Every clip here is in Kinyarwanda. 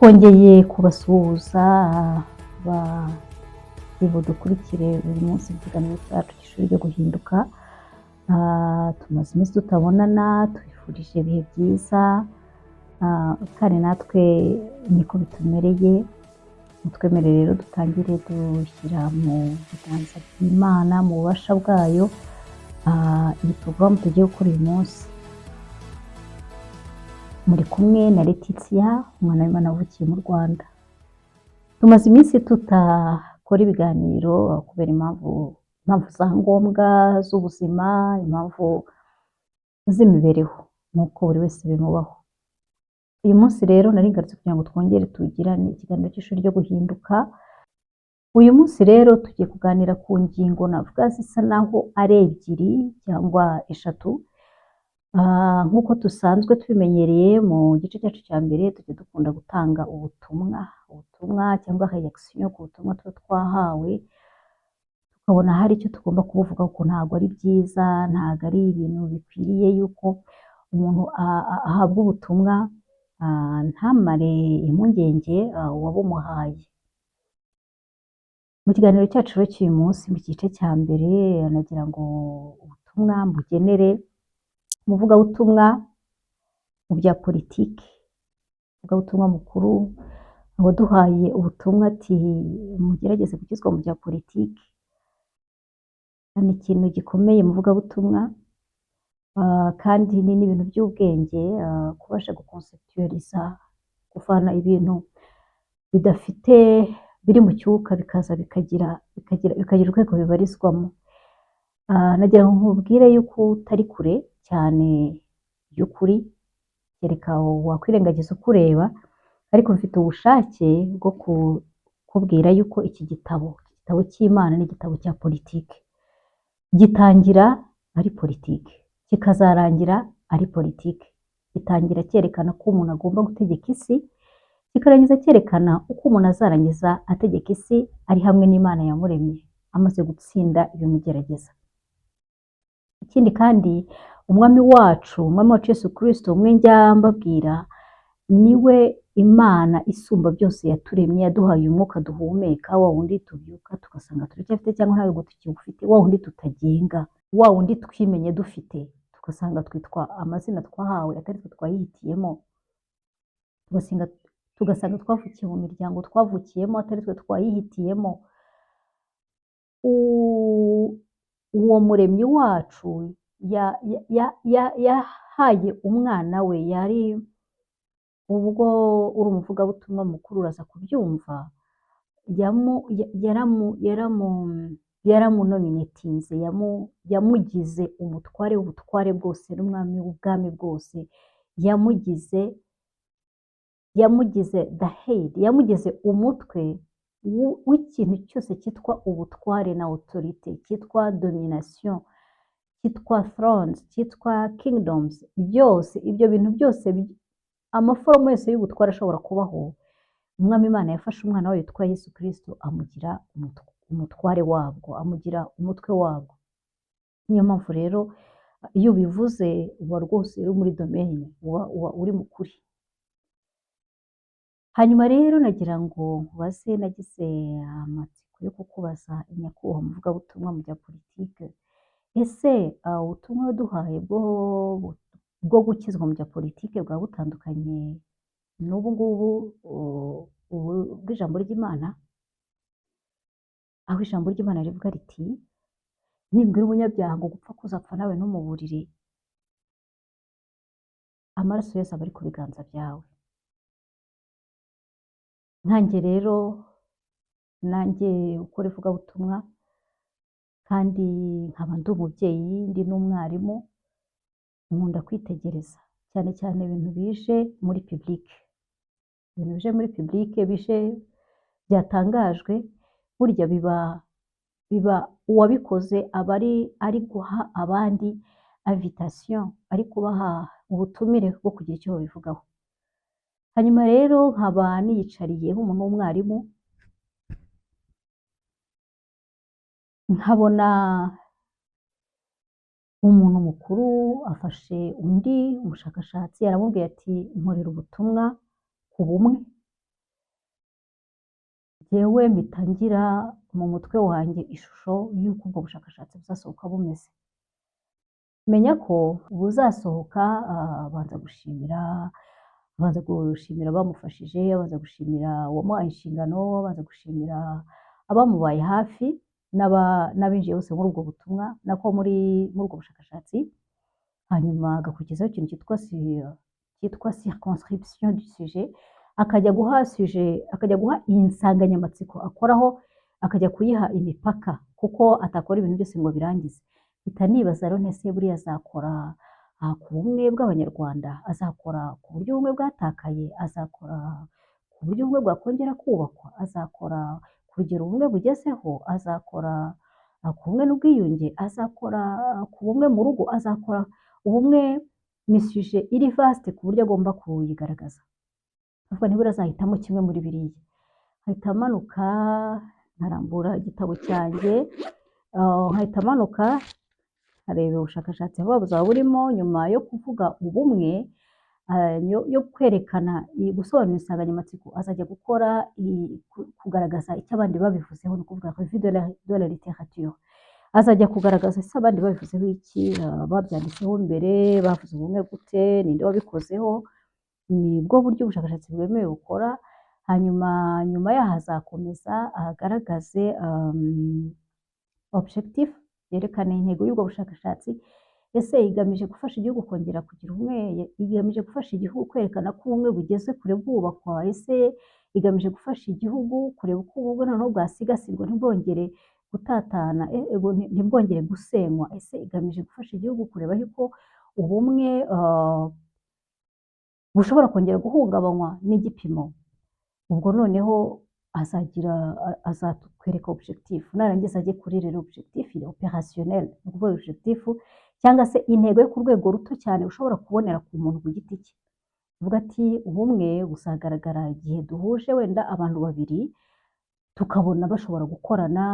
Twongeye kubasuhuza budukurikire buri munsi mu kiganiro cyacu cy'ishuri ryo guhinduka. Tumaze iminsi tutabonana, tubifurije ibihe byiza kandi natwe niko bitumereye. Mutwemerere rero dutangire dushyira mu biganza by'Imana, mu bubasha bwayo, iyi porogaramu tugiye gukora uyu munsi. Muri kumwe na Letitia, umwana w'Imana wavukiye mu Rwanda. Tumaze iminsi tutakora ibiganiro kubera impamvu za ngombwa z'ubuzima, impamvu z'imibereho nk'uko buri wese bimubaho. Uyu munsi rero nari ngarutse kugira ngo twongere tugirane ikiganiro cy'ishuri ryo guhinduka. Uyu munsi rero tugiye kuganira ku ngingo navuga zisa naho ari ebyiri cyangwa eshatu. Nk'uko dusanzwe tubimenyereye mu gice cyacu cya mbere, tujya dukunda gutanga ubutumwa cyangwa reaction ku butumwa tuba twahawe, tukabona hari icyo tugomba kubuvuga kuko ntabwo ari byiza, ntabwo ari ibintu bikwiriye yuko umuntu ahabwa ubutumwa ntamare impungenge uwabumuhaye. Mu kiganiro cyacu rero cy'uyu munsi mu gice cya mbere, nagira ngo ubutumwa mbugenere umuvugabutumwa mu bya politiki, umuvugabutumwa mukuru waduhaye ubutumwa ati mugerageze gukizwa mu bya politiki. Ni ikintu gikomeye umuvugabutumwa, kandi ni n'ibintu by'ubwenge, kubasha guconceptualiza, kuvana ibintu bidafite biri mu cyuka bikaza bikagira urwego bibarizwamo. Nagira ngo nkubwire yuko utari kure cyane y'ukuri, kereka wakwirengagiza ukureba, ariko mfite ubushake bwo kukubwira yuko iki gitabo cy'Imana ni igitabo cya politiki. Gitangira ari politiki, kikazarangira ari politiki. Gitangira cyerekana ko umuntu agomba gutegeka isi, kikarangiza cyerekana uko umuntu azarangiza ategeka isi ari hamwe n'Imana yamuremye, amaze gutsinda ibimugerageza. Ikindi kandi umwami wacu Yesu Kristo, umwe njya mbabwira, niwe Imana isumba byose yaturemye, yaduhaye umwuka duhumeka, wa wundi tubyuka tugasanga turacyafite cyangwa ntabwo tukiwufite, wa wundi tutagenga, wa wundi twimenye dufite, tugasanga twitwa amazina twahawe atari twe twayihitiyemo, tugasanga twavukiye mu miryango twavukiyemo atari twe twayihitiyemo. Uwo muremyi wacu yahaye umwana we, yari ubwo uri umuvugabutumwa mukuru uraza kubyumva, yaramunominetinze, yamugize umutware w'ubutware bwose n'umwami w'ubwami bwose, yamugize the head, yamugize umutwe w'ikintu cyose cyitwa ubutware na autorite, cyitwa domination, cyitwa thrones, cyitwa kingdoms. Byose ibyo bintu byose, amaforomo yose y'ubutware ashobora kubaho, umwami Imana yafashe umwana we witwa Yesu Kristo amugira umutware wabwo, amugira umutwe wabwo. Niyo mpamvu rero iyo ubivuze uba rwose uri muri domaine, uba uri mukuri. Hanyuma rero nagira ngo nkubaze, nagize amatsiko yo kukubaza nyakubahwa umuvugabutumwa mu bya politiki, ese ubutumwa waduhaye bwo gukizwa mu bya politiki bwaba butandukanye n'ubu ngubu bw'ijambo ry'Imana? Aho ijambo ry'Imana rivuga riti, nimbwira umunyabyaha ngo gupfa kuzapfa nawe ntumuburire, amaraso yose aba ari ku biganza byawe. Nkanjye rero, nanjye ukora ivugabutumwa kandi nkaba ndi umubyeyi, ndi n'umwarimu, nkunda kwitegereza cyane cyane ibintu bije muri publique. Ibintu bije muri publique, bije byatangajwe, burya biba uwabikoze aba ari guha abandi invitation, ari kubaha ubutumire bwo kugira icyo babivugaho. Hanyuma rero nkaba niyicariye nk'umuntu w'umwarimu, nkabona umuntu mukuru afashe undi umushakashatsi, aramubwiye ati nkorera ubutumwa ku bumwe, jyewe mpita ngira mu mutwe wanjye ishusho y'uko ubwo bushakashatsi buzasohoka bumeze. Menya ko buzasohoka abanza gushimira abamufashije, abanza gushimira uwamuhaye inshingano, abanza gushimira abamubaye hafi n'abinjiye bose muri ubwo butumwa nako muri ubwo bushakashatsi, hanyuma agakurikizaho ikintu cyitwa circonscription du sujet, akajya guha iyi nsanganyamatsiko akoraho, akajya kuyiha imipaka kuko atakora ibintu byose ngo birangize. Mpita nibaza rero ntese buriya azakora ku bumwe bw'Abanyarwanda, azakora ku buryo ubumwe bwatakaye, azakora ku buryo ubumwe bwakongera kubakwa, azakora ku rugero ubumwe bugezeho, azakora ku bumwe n'ubwiyunge, azakora ku bumwe mu rugo, azakora ubumwe. Ni sujet iri vaste ku buryo agomba kuyigaragaza. Ndavuga nti buriya azahitamo kimwe muri biriya. Nkahita manuka nkarambura igitabo cyanjye, nkahita manuka nkareba ubushakashatsi vuba buzaba burimo nyuma yo kuvuga ubumwe, yo kwerekana gusobanura insanganyamatsiko azajya gukora kugaragaza icyo abandi babivuzeho, ni ukuvuga revue de la littérature. Azajya kugaragaza ese abandi babivuzeho iki, babyanditseho mbere, bavuze ubumwe gute, ninde wabikozeho. Ni bwo buryo ubushakashatsi bwemewe bukora. Hanyuma nyuma yaho azakomeza agaragaze objectif, yerekana intego y'ubwo bushakashatsi. Ese igamije gufasha igihugu kongera kugira ubumwe, igamije gufasha igihugu kwerekana ko ubumwe bugeze kure bwubakwa, ese igamije gufasha igihugu kureba uko ubumwe noneho bwasigasirwa ntibwongere gutatana, ntibwongere gusenywa, ese igamije gufasha igihugu kureba yuko ubumwe bushobora kongera guhungabanywa n'igipimo. Ubwo noneho azatwereka objectif, narangiza ajye kuri rero objectif opérationnel, ni ukuvuga objectif cyangwa se intego yo ku rwego ruto cyane ushobora kubonera ku muntu ku giti cye. Uvuga ati ubumwe buzagaragara igihe duhuje wenda abantu babiri, tukabona bashobora gukorana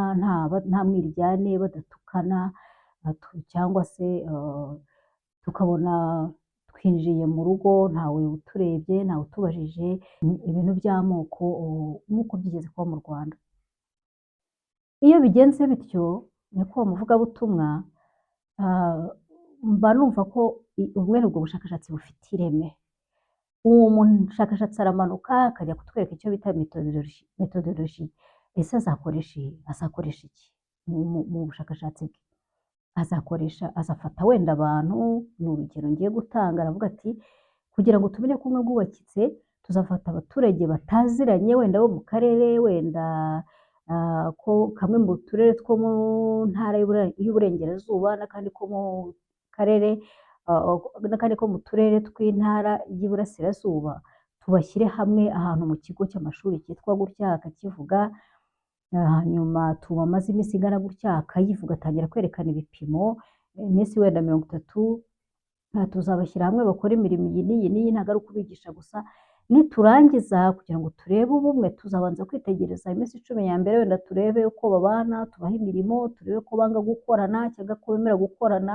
nta mwiryane, badatukana, cyangwa se tukabona twinjiye mu rugo ntawe uturebye, ntawe utubajije ibintu by'amoko nk'uko byigeze kuba mu Rwanda. Iyo bigenze bityo nyakubahwa muvugabutumwa, mba numva ko ubumwe ubwo bushakashatsi bufite ireme. Uwo mushakashatsi aramanuka akajya kutwereka icyo bita methodologie. Ese azakoresha iki mu bushakashatsi bwe? Azafata wenda abantu, ni urugero ngiye gutanga, aravuga ati kugira ngo tumenye ko ubumwe bwubakitse tuzafata abaturage bataziranye wenda bo mu karere, wenda ko kamwe mu turere two mu ntara y'Uburengerazuba n'akandi ko mu karere, n'akandi ko mu turere tw'intara y'Iburasirazuba, tubashyire hamwe ahantu mu kigo cy'amashuri cyitwa gutya, akakivuga. Hanyuma tubamaze iminsi ingana gutya, akayivuga, atangira kwerekana ibipimo, iminsi wenda 30, tuzabashyira hamwe bakora imirimo iyi n'iyi n'iyi, ntabwo ari ukubigisha gusa. Niturangiza kugira ngo turebe ubumwe, tuzabanza kwitegereza iminsi 10 ya mbere, wenda turebe uko babana, tubahe imirimo, turebe ko banga gukorana cyangwa ko bemera gukorana,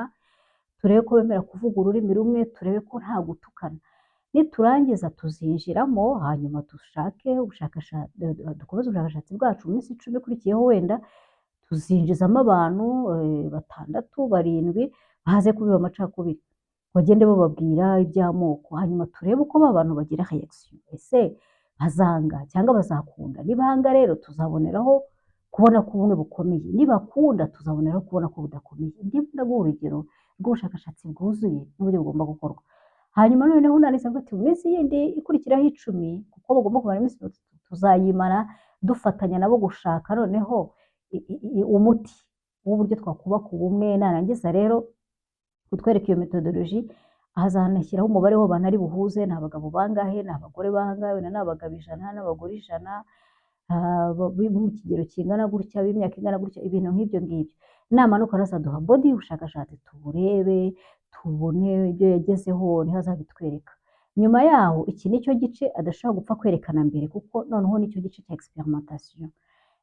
turebe ko bemera kuvuga ururimi rumwe, turebe ko nta gutukana. Niturangiza tuzinjiramo, hanyuma dukomeze ubushakashatsi bwacu mu minsi 10 ikurikiyeho, wenda tuzinjizamo abantu 6, 7 baze kubiba amacakubiri, bagende bababwira iby'amoko, hanyuma turebe uko ba bantu bagira reaction. Ese bazanga cyangwa bazakunda? Nibanga rero tuzaboneraho kubona ko ubumwe bukomeye, nibakunda tuzaboneraho kubona ko budakomeye. Ndimo ndaguha urugero rw'ubushakashatsi bwuzuye n'uburyo bugomba gukorwa. Hanyuma noneho nanditse ati mu minsi yindi ikurikiraho 10, kuko bagomba kumara iminsi 30, tuzayimara dufatanya nabo gushaka noneho umuti w'uburyo twakubaka ubumwe. Narangiza rero kutwereka iyo methodologie, azanashyiraho umubare w'abantu ari buhuze, ni abagabo bangahe, ni abagore bangahe, wenda ni abagabo 100 n'abagore 100, mu kigero kingana gutya, b'imyaka ingana gutya, ibintu nk'ibyo ngibyo. Namanuka azaduha body y'ubushakashatsi tuburebe, tubone ibyo yagezeho, niho azabitwereka. Nyuma yaho iki nicyo gice adashobora gupfa kwerekana mbere, kuko noneho nicyo gice cya experimentation.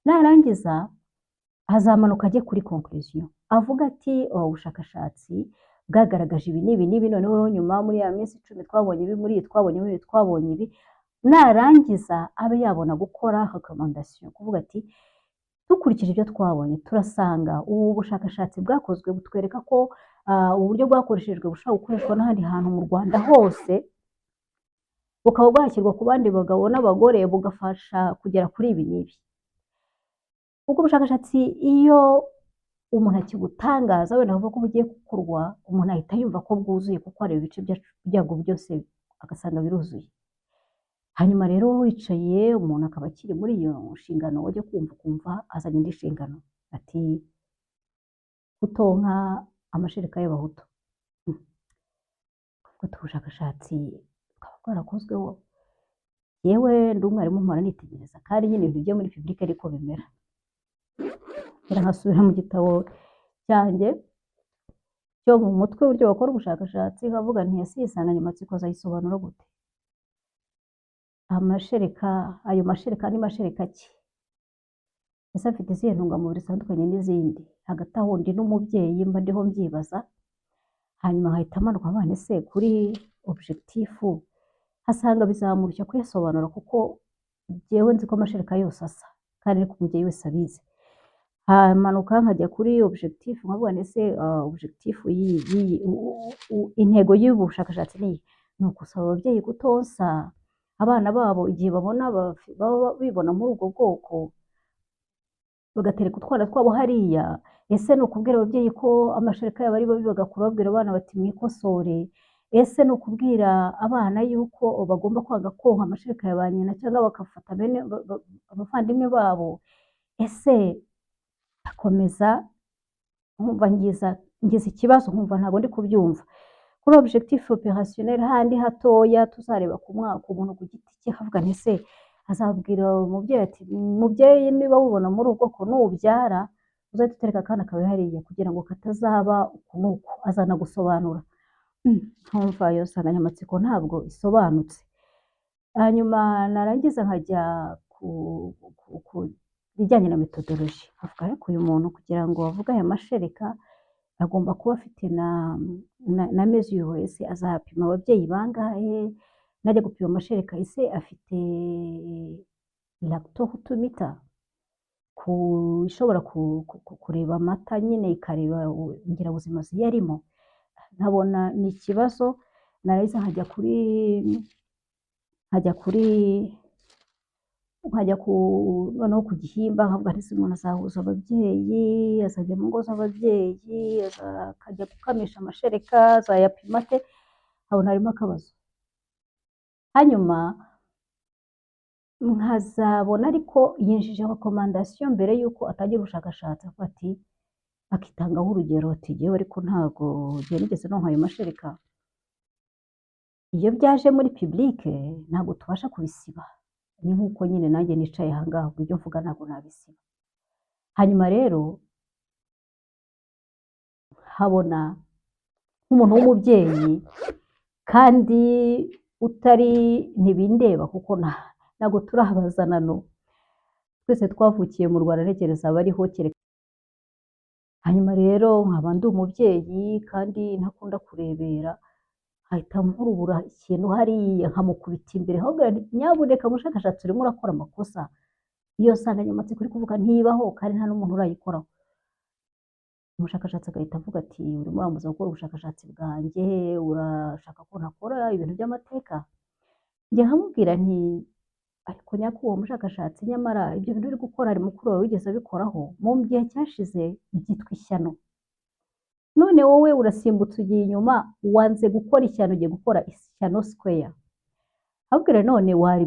Narangiza azamanuka ajye kuri conclusion, avuga ati ubushakashatsi bwagaragaje ibi n'ibi n'ibi, noneho nyuma muri ya minsi 10 twabonye ibi, muri iyi twabonye ibi, narangiza abe yabona gukora recommandation kuvuga ati dukurikije ibyo twabonye turasanga ubu bushakashatsi bwakozwe butwereka ko uburyo bwakoreshejwe bushobora gukoreshwa n'ahandi hantu mu Rwanda hose bukaba bwashyirwa ku bandi bagabo n'abagore bugafasha kugera kuri ibi n'ibi. Ubwo bushakashatsi iyo umuntu akibutangaza wenda avuga ko bugiye gukorwa umuntu ahita yumva ko bwuzuye kuko areba ibice byabwo byose agasanga biruzuye. Hanyuma rero wicaye umuntu akaba akiri muri iyo nshingano wajya kumva ukumva azanye indi nshingano ati kutonka amashereka y'abahutu. Ubwo ubushakashatsi bukaba bwarakozweho yewe ndi umwarimu mpora nitegereza kandi nyine ibintu byo muri public ariko bimera. Nkasubira mu gitabo cyanjye cyo mu mutwe uburyo bakora ubushakashatsi nkavuga nti ese iyi nsanganyamatsiko azayisobanura gute? Amashereka, ayo mashereka ni mashereka ki? Ese afite izihe ntungamubiri zitandukanye n'izindi? Hagati aho ndi n'umubyeyi mba ndiho mbyibaza, hanyuma nkahita manuka abana ese kuri objectif hasanga bizamurushya kuyasobanura kuko jyewe nzi ko amashereka yose asa kandi ariko umubyeyi wese abizi. Hamanuka nkajya kuri objectif nkavuga ese objectif intego y'ubushakashatsi ni ugusaba ababyeyi kutonsa abana babo igihe babona baba bibona muri ubwo bwoko bagatereka utwana twabo hariya. Ese ni ukubwira ababyeyi ko amashereka yabo ari babi bagakura babwira abana bati mwikosore? Ese ni ukubwira abana yuko bagomba kwanga konka amashereka ya ba nyina cyangwa bakafata bene abavandimwe babo? Ese akomeza nkumva ngize ikibazo nkumva ntabwo ndi kubyumva. Kuri objectif opérationnel handi hatoya tuzareba ku mwaka umuntu ku giti cye havuga nti ese azabwira umubyeyi ati mubyeyi niba wubona muri ubwo ko nubyara uzahita utereka akana kawe hariya kugira ngo katazaba uku n'uku, azanagusobanura. Nkumva iyo nsanganyamatsiko ntabwo isobanutse. Hanyuma narangiza nkajya ku bijyanye na methodology avuga ariko uyu muntu kugira ngo avuge aya mashereka agomba kuba afite na mesure. Ese azapima ababyeyi bangahe? Najya gupima amashereka ese afite lactometer ishobora kureba amata nyine ikareba ingirabuzima ziyarimo. Nkabona ni ikibazo. Narangiza nkajya noneho ku gihimba nkavuga ese umuntu azahuza ababyeyi, azajya mu ngo z'ababyeyi, akajya gukamisha amashereka, azayapima ate? Nkabona harimo akabazo. Hanyuma nkazabona ariko yinjije recommandation mbere y'uko atangira ubushakashatsi avuga ati akitangaho urugero ati jyewe ariko ntabwo jye nigeze nonka ayo mashereka. Iyo byaje muri public ntabwo tubasha kubisiba, ni nk'uko nyine nanjye nicaye aha ngaha ibyo mvuga ntabwo nabisiba. Hanyuma rero habona nk'umuntu w'umubyeyi kandi utari ntibindeba kuko ntabwo turabazanano, twese twavukiye mu Rwanda ntekereza abariho kereka. Hanyuma rero nkaba ndi umubyeyi kandi ntakunda kurebera, hahita nkurubura ikintu hariya nkamukubita imbere nkabwira nti nyabuneka mushakashatsi urimo urakora amakosa, iyo nsanganyamatsiko uri kuvuga ntibaho kandi nta n'umuntu urayikoraho. Umushakashatsi agahita avuga ati urimo urambuza gukora ubushakashatsi bwanjye, urashaka ko nakora ibintu by'amateka? Njye nkamubwira nti ariko nyakubahwa umushakashatsi nyamara ibyo bintu uri gukora hari mukuru wawe wigeze abikoraho mu gihe cyashize byitwa ishyano, none wowe urasimbutse ugiye inyuma wanze gukora ishyano ugiye gukora ishyano square. Abwira none wari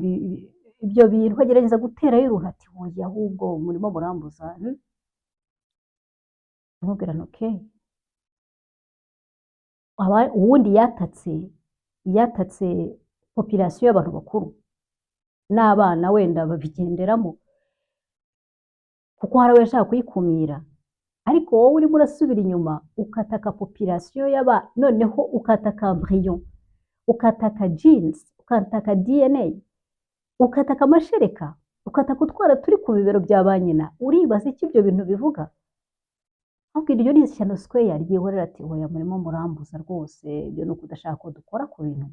ibyo bintu ukagerageza guterayo uruntu ati wowe ahubwo murimo murambuza. Amubwira nti okay. Uwundi yatatse population y'abantu bakuru n'abana wenda babigenderamo kuko hari abashaka kuyikumira, ariko wowe urimo urasubira inyuma ukataka population noneho ukataka embryon, ukataka genes, ukataka DNA, ukataka amashereka, ukataka utwara turi ku bibero bya ba nyina. Uribaza icyo ibyo bintu bivuga? Abwira iryo ni ishyano square ryihorera ati hoya murimo murambuza rwose, ibyo ni ukudashaka ko dukora ku bintu.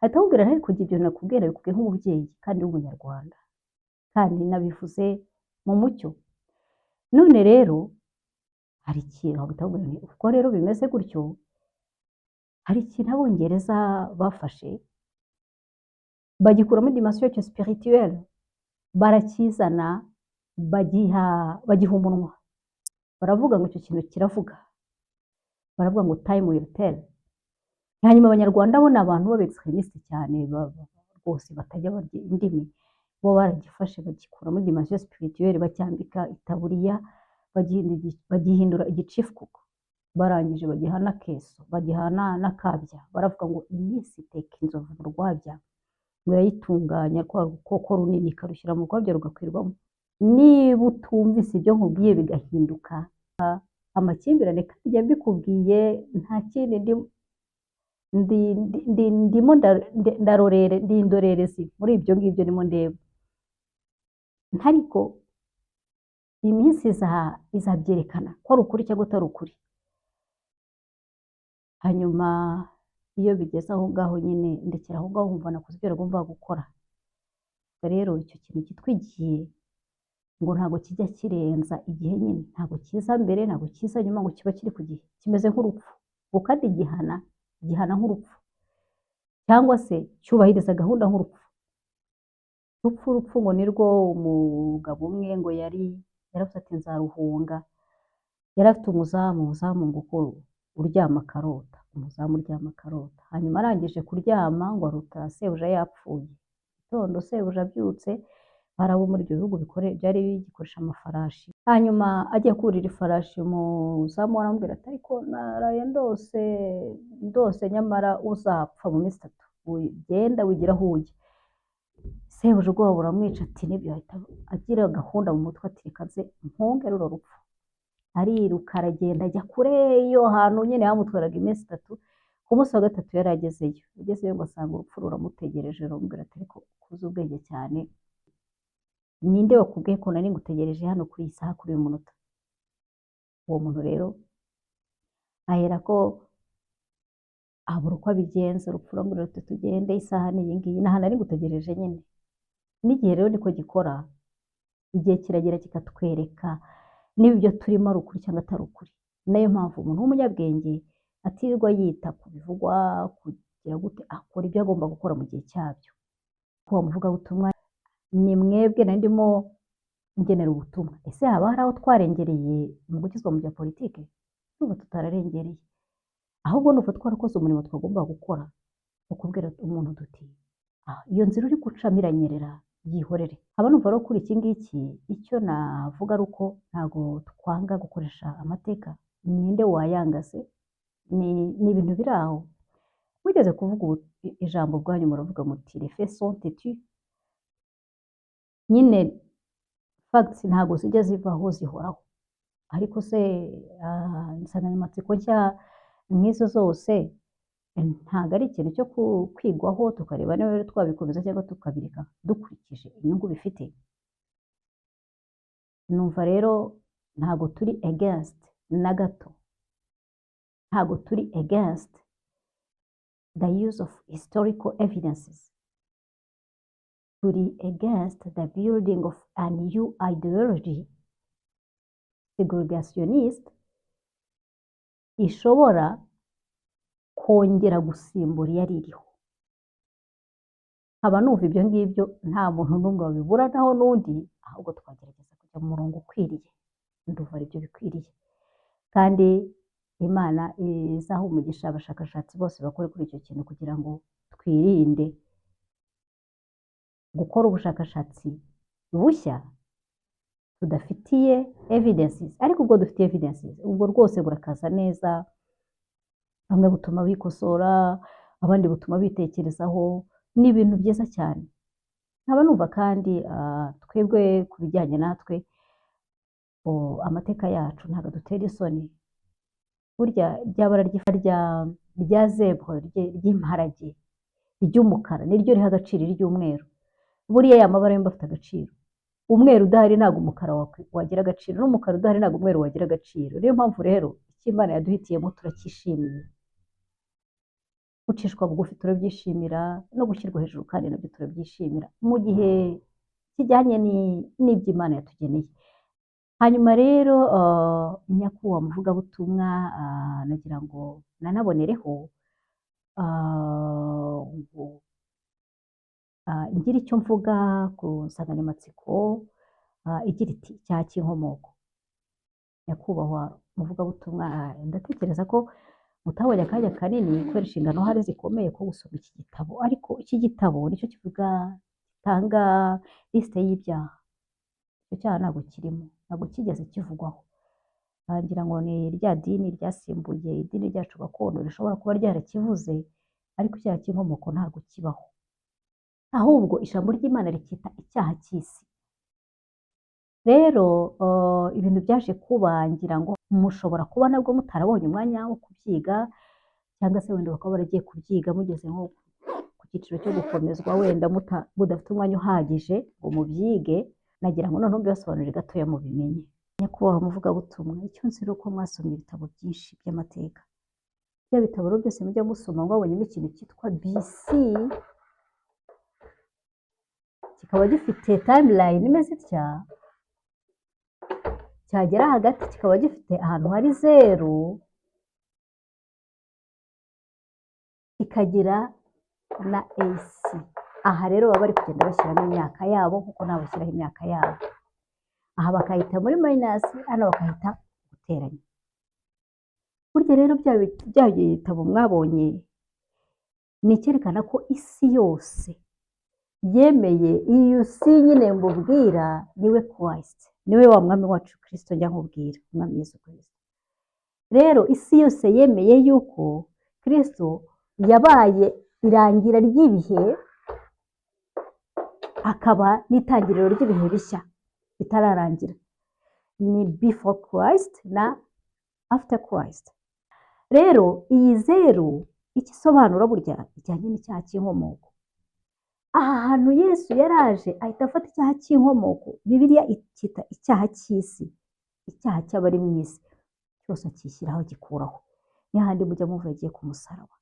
ahita amubwira ariko ibyo nakubwira bikubwiye nk'umubyeyi kandi w'umunyarwanda kandi nabivuze mu mucyo. None rero hari ikintu ahita amubwira nti ubwo rero bimeze gutyo, hari ikintu Abongereza bafashe bagikuramo dimension yacyo spirituelle, barakizana bagiha umunwa, baravuga ngo icyo kintu kiravuga, baravuga ngo time will tell. Hanyuma Abanyarwanda bo ni abantu b'abextremiste cyane rwose batajya barya indimi, bo baragifashe bagikuramo dimension spirituelle, bacyambika itaburiya, bagihindura igicifwa, barangije bagiha n'akeso, bagiha n'akabya, baravuga ngo iminsi iteka inzovu mu rwabya, ngo irayitunganya rwa rukoko runini ikarushyira mu rwabya rugakwirwamo. Niba utumvise ibyo nkubwiye bigahinduka amakimbirane, kandi njya mbikubwiye nta kindi ndimo ndi indorerezi muri ibyo ngibyo ndimo ndeba, ariko iminsi izabyerekana ko ari ukuri cyangwa atari ukuri. Hanyuma iyo bigeze aho ngaho nyine ndekera aho ngaho nkumva nakoze ibyo nagombaga gukora. Rero icyo kintu kitwigiye ngo ntabwo kijya kirenza igihe, nyine ntabwo kiza mbere ntabwo kiza nyuma, ngo kiba kiri ku gihe, kimeze nk'urupfu, ngo kandi gihana nk'urupfu, cyangwa se cyubahiriza gahunda nk'urupfu. Urupfu ngo nirwo umugabo umwe ngo yaravuze ati nzaruhunga, yari afite umuzamu ngo uko uryama akarota, umuzamu uryama akarota, hanyuma arangije kuryama ngo arota sebuja yapfuye. Gitondo sebuja abyutse, hari abo muri ibyo bihugu byari bigikoresha amafarashi, hanyuma agiye kurira ifarashi, umuzamu aramubwira ati ariko naraye ndose nyamara uzapfa mu minsi 3, genda wigira aho ujya. Sebuja ubwoba buramwica ati nibyo, ahita agira gahunda mu mutwe ati reka nze mpunge runo rupfu. Ariruka aragenda ajya kure iyo hantu nyine yamutwaraga iminsi 3, ku munsi wa 3 yari agezeyo ngo asanga urupfu ruramutegereje, ruramubwira ati ariko kuzi ubwenge cyane, ninde wakubwiye ko nari ngutegereje hano kuri iyi saha kuri uyu munota? Uwo muntu rero ahera ko abura uko abigenza, urupfu ruramubwira ruti tugende, isaha ni iyi ngiyi, n'ahantu nari ngutegereje nyine. N'igihe rero niko gikora, igihe kiragera kikatwereka niba ibyo turimo ari ukuri cyangwa atari ukuri. Nayo mpamvu umuntu w'umunyabwenge atirirwa yita ku bivugwa kugira gute, akora ibyo agomba gukora mu gihe cyabyo. Kuba muvugabutumwa ni mwebwe nari ndimo ngenera ubutumwa, ese haba hari aho twarengereye mu gukizwa mu bya politike? N'ubu tutararengereye, ahubwo nuko twarakoze umurimo twagomba gukora, ukubwira umuntu duti iyo nzira uri gucamo iranyerera, yihorere. Haba numva rero kuri iki ngiki icyo navuga ari uko ntabwo twanga gukoresha amateka, ninde wayanga se? Ni ibintu biri aho. Mugeze kuvuga ijambo bwanyu muravuga muti les faits sont têtus, nyine facts ntabwo zijya zivaho zihoraho, ariko se insanganyamatsiko nshya nk'izo zose ntabwo ari ikintu cyo kwigwaho tukareba niba twabikomeza cyangwa tukabireka dukurikije inyungu bifite. Numva rero ntabwo turi against na gato, ntabwo turi against the use of historical evidences, turi against the building of a new ideology segregationist ishobora kongera gusimbura iyari iriho. Haba numva ibyo ngibyo nta muntu n'umwe wabiburanaho n'undi, ahubwo twagerageza kujya mu murongo ukwiriye, ndumva ari byo bikwiriye, kandi Imana izaha umugisha abashakashatsi bose bakore kuri icyo kintu, kugira ngo twirinde gukora ubushakashatsi bushya tudafitiye evidences, ariko ubwo dufite evidences ubwo rwose burakaza neza, bamwe butuma bikosora, abandi butuma bitekerezaho, ni ibintu byiza cyane. Nkaba numva kandi twebwe ku bijyanye natwe amateka yacu ntabwo dutera isoni. Burya ryabara rya zebra ry'imparage ry'umukara niryo riha agaciro iry'umweru. Buriya ya mabara yombi afite agaciro, umweru udahari ntabwo umukara wagira agaciro, n'umukara udahari ntabwo umweru wagira agaciro. Niyo mpamvu rero icyo Imana yaduhitiyemo turacyishimiye. gucishwa bugufi turabyishimira, no gushyirwa hejuru kandi nabyo turabyishimira mu gihe kijyanye n'ibyo Imana yatugeneye. Hanyuma rero nyakubahwa muvugabutumwa, nagira ngo nanabonereho ngo ngire icyo mvuga ku nsanganyamatsiko igira iti icyaha cy'inkomoko. Nyakubahwa muvugabutumwa, ndatekereza ko mutabonye akanya kanini kubera inshingano hari zikomeye ko gusoma iki gitabo, ariko iki gitabo nicyo kivuga gitanga lisite y'ibyaha. Icyo cyaha ntabwo kirimo, ntabwo kigeze kivugwaho. Ngira ngo ni rya dini ryasimbuye idini ryacu gakondo rishobora kuba ryarakivuze, ariko icyaha cy'inkomoko ntabwo kibaho. Ahubwo ijambo ry'Imana rikita icyaha cy'isi. Rero ibintu byaje kuba, ngira ngo mushobora kuba nabwo mutarabonye umwanya wo kubyiga, cyangwa se wenda bakaba baragiye kubyiga mugeze nko ku cyiciro cyo gukomezwa, wenda mudafite umwanya uhagije ngo mubyige. Nagira ngo noneho mbibasobanurire gatoya mubimenye. Nyakubahwa muvugabutumwa, icyo nzi ni uko mwasomye ibitabo byinshi by'amateka. Bya bitabo rero byose mujya musoma mwabonyemo ikintu cyitwa BC, kikaba gifite timeline imeze itya, cyagera hagati kikaba gifite ahantu hari 0, kikagira na AC. Aha rero baba bari kugenda bashyiramo imyaka yabo kuko nabo bashyiraho imyaka yabo. Aha bakahita muri minus, hano bakahita guteranya. Burya rero bya bitabo mwabonye ni icyerekana ko isi yose yemeye iyo si nyine mbubwira niwe Christ, niwe wa mwami wacu Kristo njya nkubwira, umwami Yesu Kristo. Rero isi yose yemeye yuko Kristo yabaye irangira ry'ibihe, akaba n'itangiriro ry'ibihe bishya bitararangira. Ni before Christ na after Christ. Rero iyi 0 ikisobanura burya ijyanye n'icyaha cy'inkomoko. Aha hantu Yesu yaraje ahita afata icyaha cy'inkomoko, Bibiliya ikita icyaha cy'isi, icyaha cy'abari mu isi cyose akishyiraho gikuraho. N'ahandi mujya muva yagiye ku musaraba.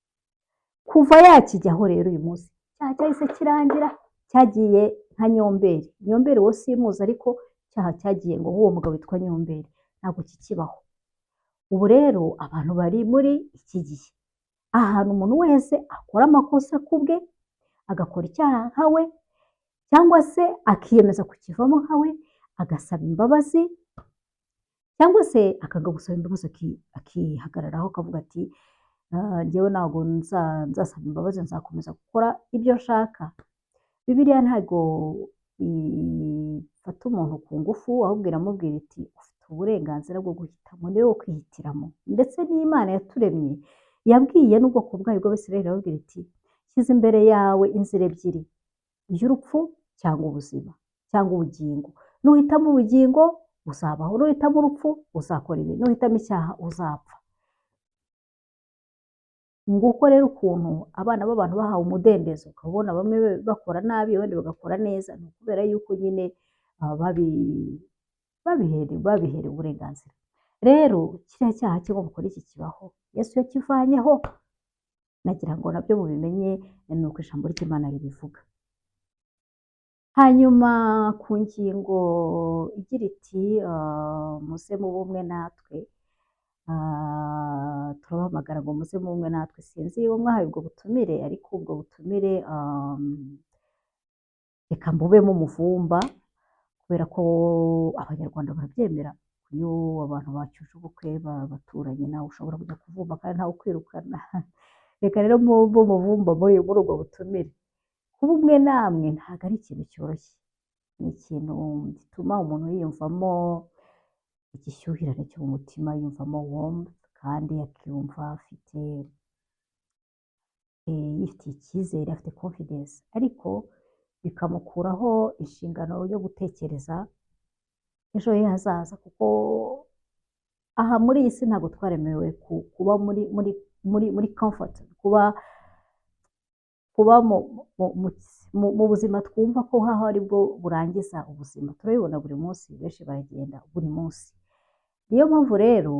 Kuva yakijyaho rero uyu munsi icyaha cyahise kirangira, cyagiye nka Nyomberi. Nyomberi wo simuzi, ariko icyaha cyagiye ngo uwo mugabo witwa Nyomberi ntabwo kikibaho. Ubu rero abantu bari muri iki gihe, ahantu umuntu wese akora amakosa kubwe, agakora icyaha nkawe, cyangwa se akiyemeza kukivamo nkawe, agasaba imbabazi, cyangwa se akanga gusaba imbabazi akihagararaho akavuga ati njyewe ntabwo nzasaba imbabazi, nzakomeza gukora ibyo nshaka. Bibiliya ntabwo ifata umuntu ku ngufu, ahubwo iramubwira iti ufite uburenganzira bwo guhitamo, niwe wo kwihitiramo. Ndetse n'Imana yaturemye yabwiye n'ubwoko bwayo bw'Abisirayeli irababwira iti shyize imbere yawe inzira ebyiri, iy'urupfu cyangwa ubuzima cyangwa ubugingo. Nuhitamo ubugingo uzabaho, nuhitamo urupfu uzakora ibi, nuhitamo icyaha uzapfa. Nguko rero ukuntu abana b'abantu bahawe umudendezo, ukabona bamwe bakora nabi abandi bagakora neza, ni ukubera yuko nyine babiherewe uburenganzira. Rero kiriya cyaha cy'inkomoko iki kibaho, Yesu yakivanyeho. Nagira ngo nabyo mubimenye, ni uko ijambo ry'Imana ribivuga. Hanyuma ku ngingo igira iti muze mu bumwe natwe, turabahamagara ngo muze mu bumwe natwe. Sinzi uwo mwahaye ubwo butumire, ariko ubwo butumire reka mbubemo umuvumba, kubera ko Abanyarwanda barabyemera. Iyo abantu bacyuje ubukwe baturanye, nawe ushobora kujya kuvumba kandi ntawe ukwirukana. Reka rero mube umuvumba muri ubwo butumire. Kuba umwe namwe ntabwo ari ikintu cyoroshye, ni ikintu gituma umuntu yiyumvamo igishyuhirane cyo mu mutima, yumvamo warmth, kandi akiyumva yifitiye icyizere, afite confidence, ariko bikamukuraho inshingano yo gutekereza ejo he hazaza. Kuko aha muri iyi si ntabwo twaremewe kuba muri comfort, kuba mu buzima twumva ko haho ari bwo burangiza ubuzima. Turabibona buri munsi, benshi baragenda buri munsi. Niyo mpamvu rero